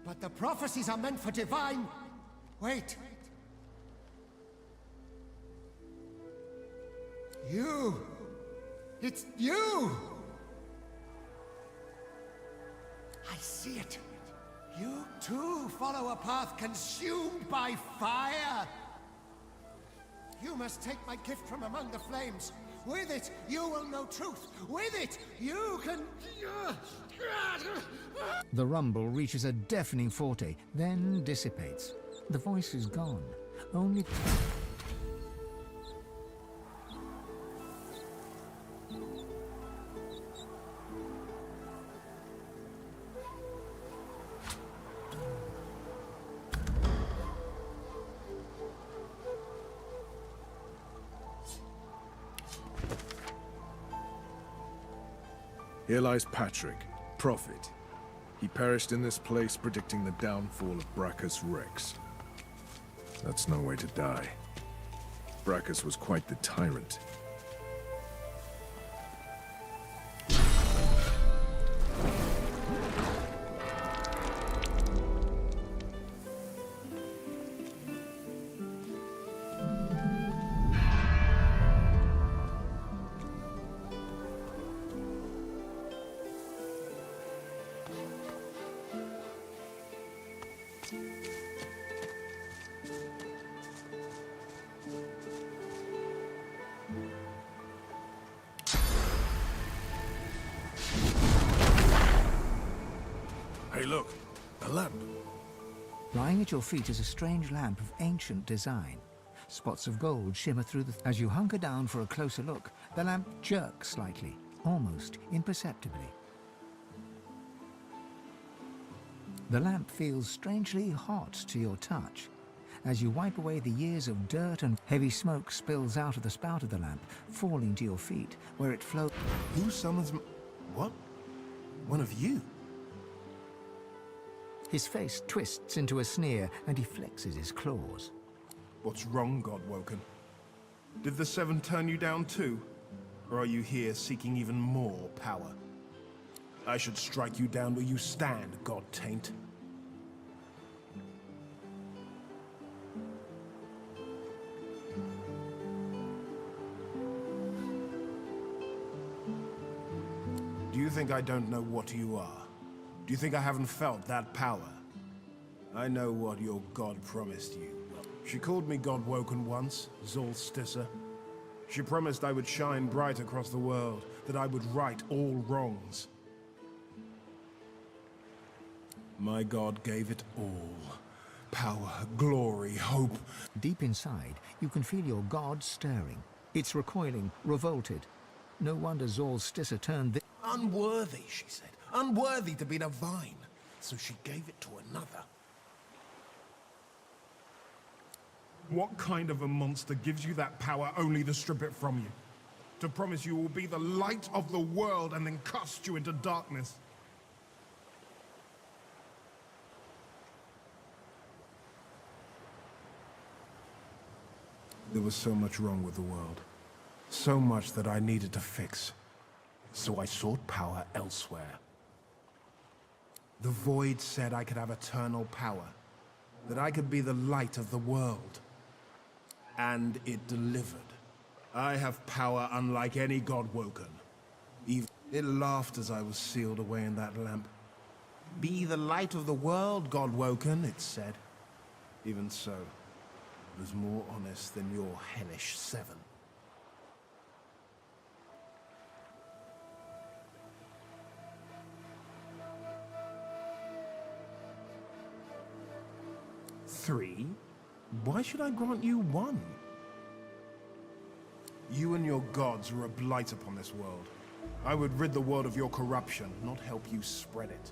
But the prophecies are meant for divine... Wait. You! It's you! I see it. You too follow a path consumed by fire. You must take my gift from among the flames. With it, you will know truth. With it, you can... The rumble reaches a deafening forte, then dissipates. The voice is gone. Only... Here lies Patrick, prophet. He perished in this place, predicting the downfall of Bracchus Rex. That's no way to die. Bracchus was quite the tyrant. Hey, look! A lamp! Lying at your feet is a strange lamp of ancient design. Spots of gold shimmer through the... As you hunker down for a closer look, the lamp jerks slightly, almost imperceptibly. The lamp feels strangely hot to your touch. As you wipe away the years of dirt and heavy smoke spills out of the spout of the lamp, falling to your feet, where it floats... Who summons... What? One of you? His face twists into a sneer, and he flexes his claws. What's wrong, Godwoken? Did the Seven turn you down too? Or are you here seeking even more power? I should strike you down where you stand, God-taint. Do you think I don't know what you are? Do you think I haven't felt that power? I know what your god promised you. She called me Godwoken once, Zolstissa. She promised I would shine bright across the world, that I would right all wrongs. My god gave it all. Power, glory, hope. Deep inside, you can feel your god stirring. It's recoiling, revolted. No wonder Zolstissa turned this... Unworthy, she said. Unworthy to be divine. So she gave it to another. What kind of a monster gives you that power only to strip it from you? To promise you will be the light of the world and then cast you into darkness? There was so much wrong with the world. So much that I needed to fix. So I sought power elsewhere. The Void said I could have eternal power. That I could be the light of the world. And it delivered. I have power unlike any Godwoken. It laughed as I was sealed away in that lamp. Be the light of the world, Godwoken, it said. Even so, it was more honest than your hellish Seven. 3? Why should I grant you 1? You and your gods are a blight upon this world. I would rid the world of your corruption, not help you spread it.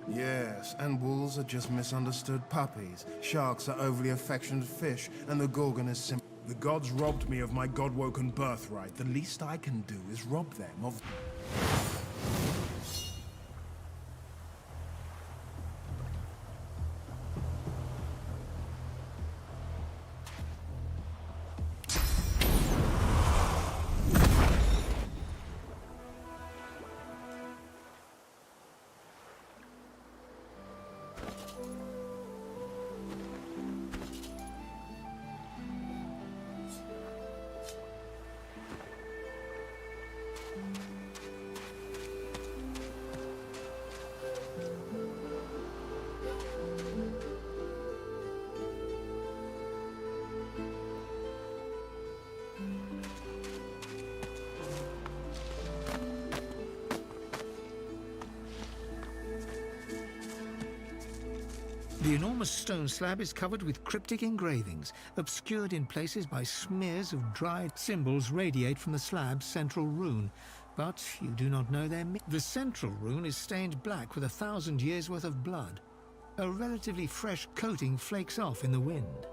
Yes, and wolves are just misunderstood puppies. Sharks are overly affectionate fish, and the Gorgon is simple. The gods robbed me of my god-woken birthright. The least I can do is rob them of... The enormous stone slab is covered with cryptic engravings, obscured in places by smears of dried symbols radiate from the slab's central rune, but you do not know their meaning. The central rune is stained black with 1,000 years' worth of blood. A relatively fresh coating flakes off in the wind.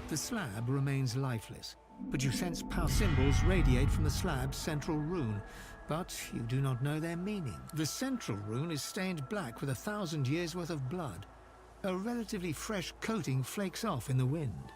The slab remains lifeless, but you sense power symbols radiate from the slab's central rune, but you do not know their meaning. The central rune is stained black with 1,000 years' worth of blood. A relatively fresh coating flakes off in the wind.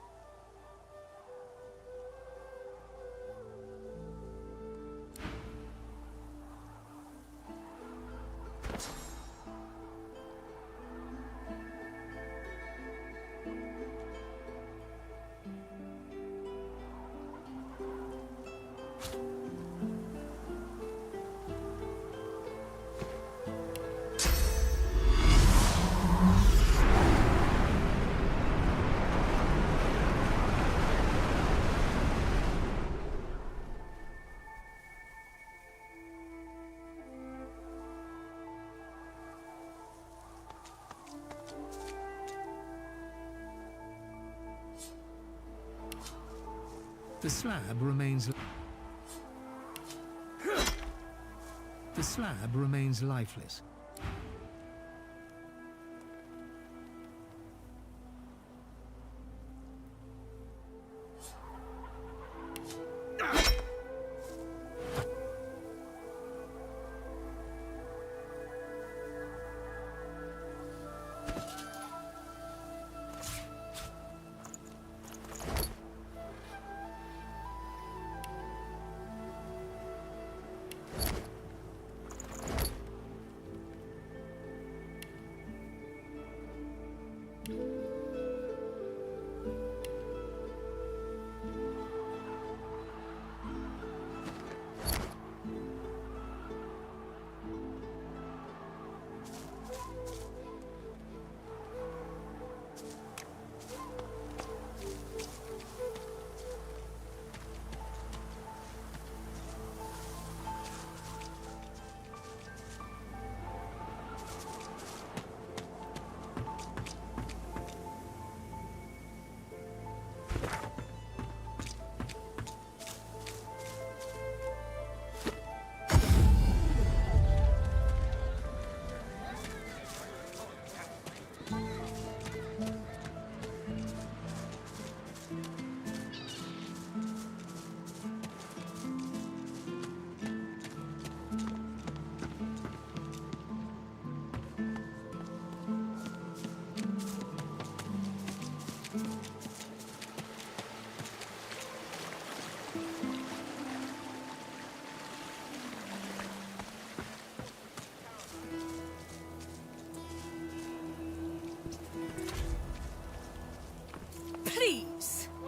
The slab remains... The slab remains lifeless.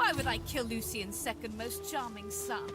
Why would I kill Lucian's second most charming son?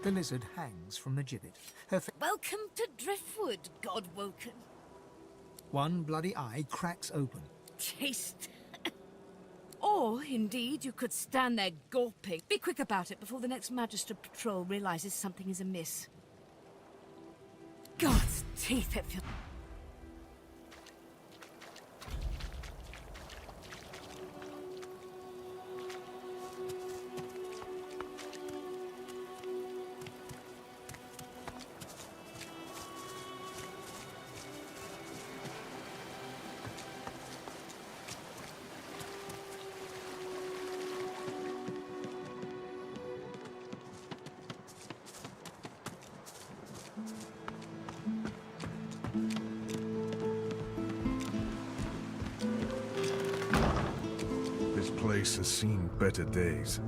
The lizard hangs from the gibbet. Her Welcome to Driftwood, God-woken. one bloody eye cracks open. Taste. Or, indeed, you could stand there gawping. Be quick about it before the next Magister patrol realizes something is amiss. God's teeth, it feels... This place has seen better days.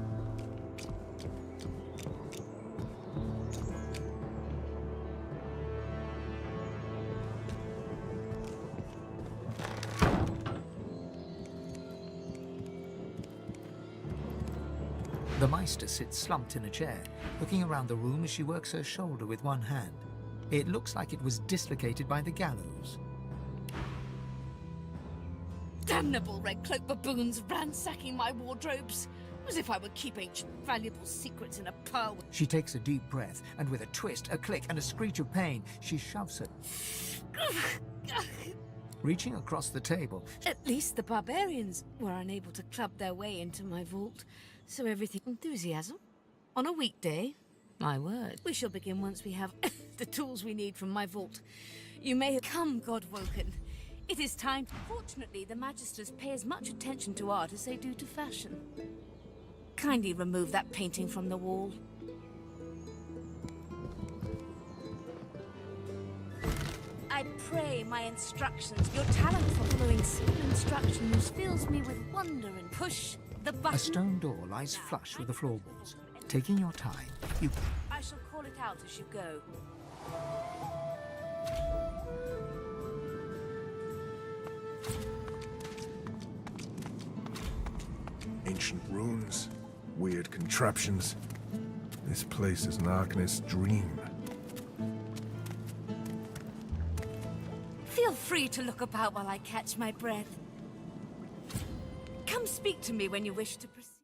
The Meister sits slumped in a chair, looking around the room as she works her shoulder with one hand. It looks like it was dislocated by the gallows. Damnable red cloak baboons ransacking my wardrobes, as if I were keeping valuable secrets in a pearl. She takes a deep breath, and with a twist, a click, and a screech of pain, she shoves her. Reaching across the table, At least the barbarians were unable to club their way into my vault, so everything enthusiasm. On a weekday, my word. We shall begin once we have the tools we need from my vault. You may have come, God-woken. It is time. Fortunately, the Magisters pay as much attention to art as they do to fashion. Kindly remove that painting from the wall. I pray my instructions, your talent for following simple instructions fills me with wonder and push the button. a stone door lies flush with the floorboards. Taking your time, you... I shall call it out as you go. Ancient ruins, weird contraptions. This place is an Arcanist's dream. Feel free to look about while I catch my breath. Come speak to me when you wish to proceed.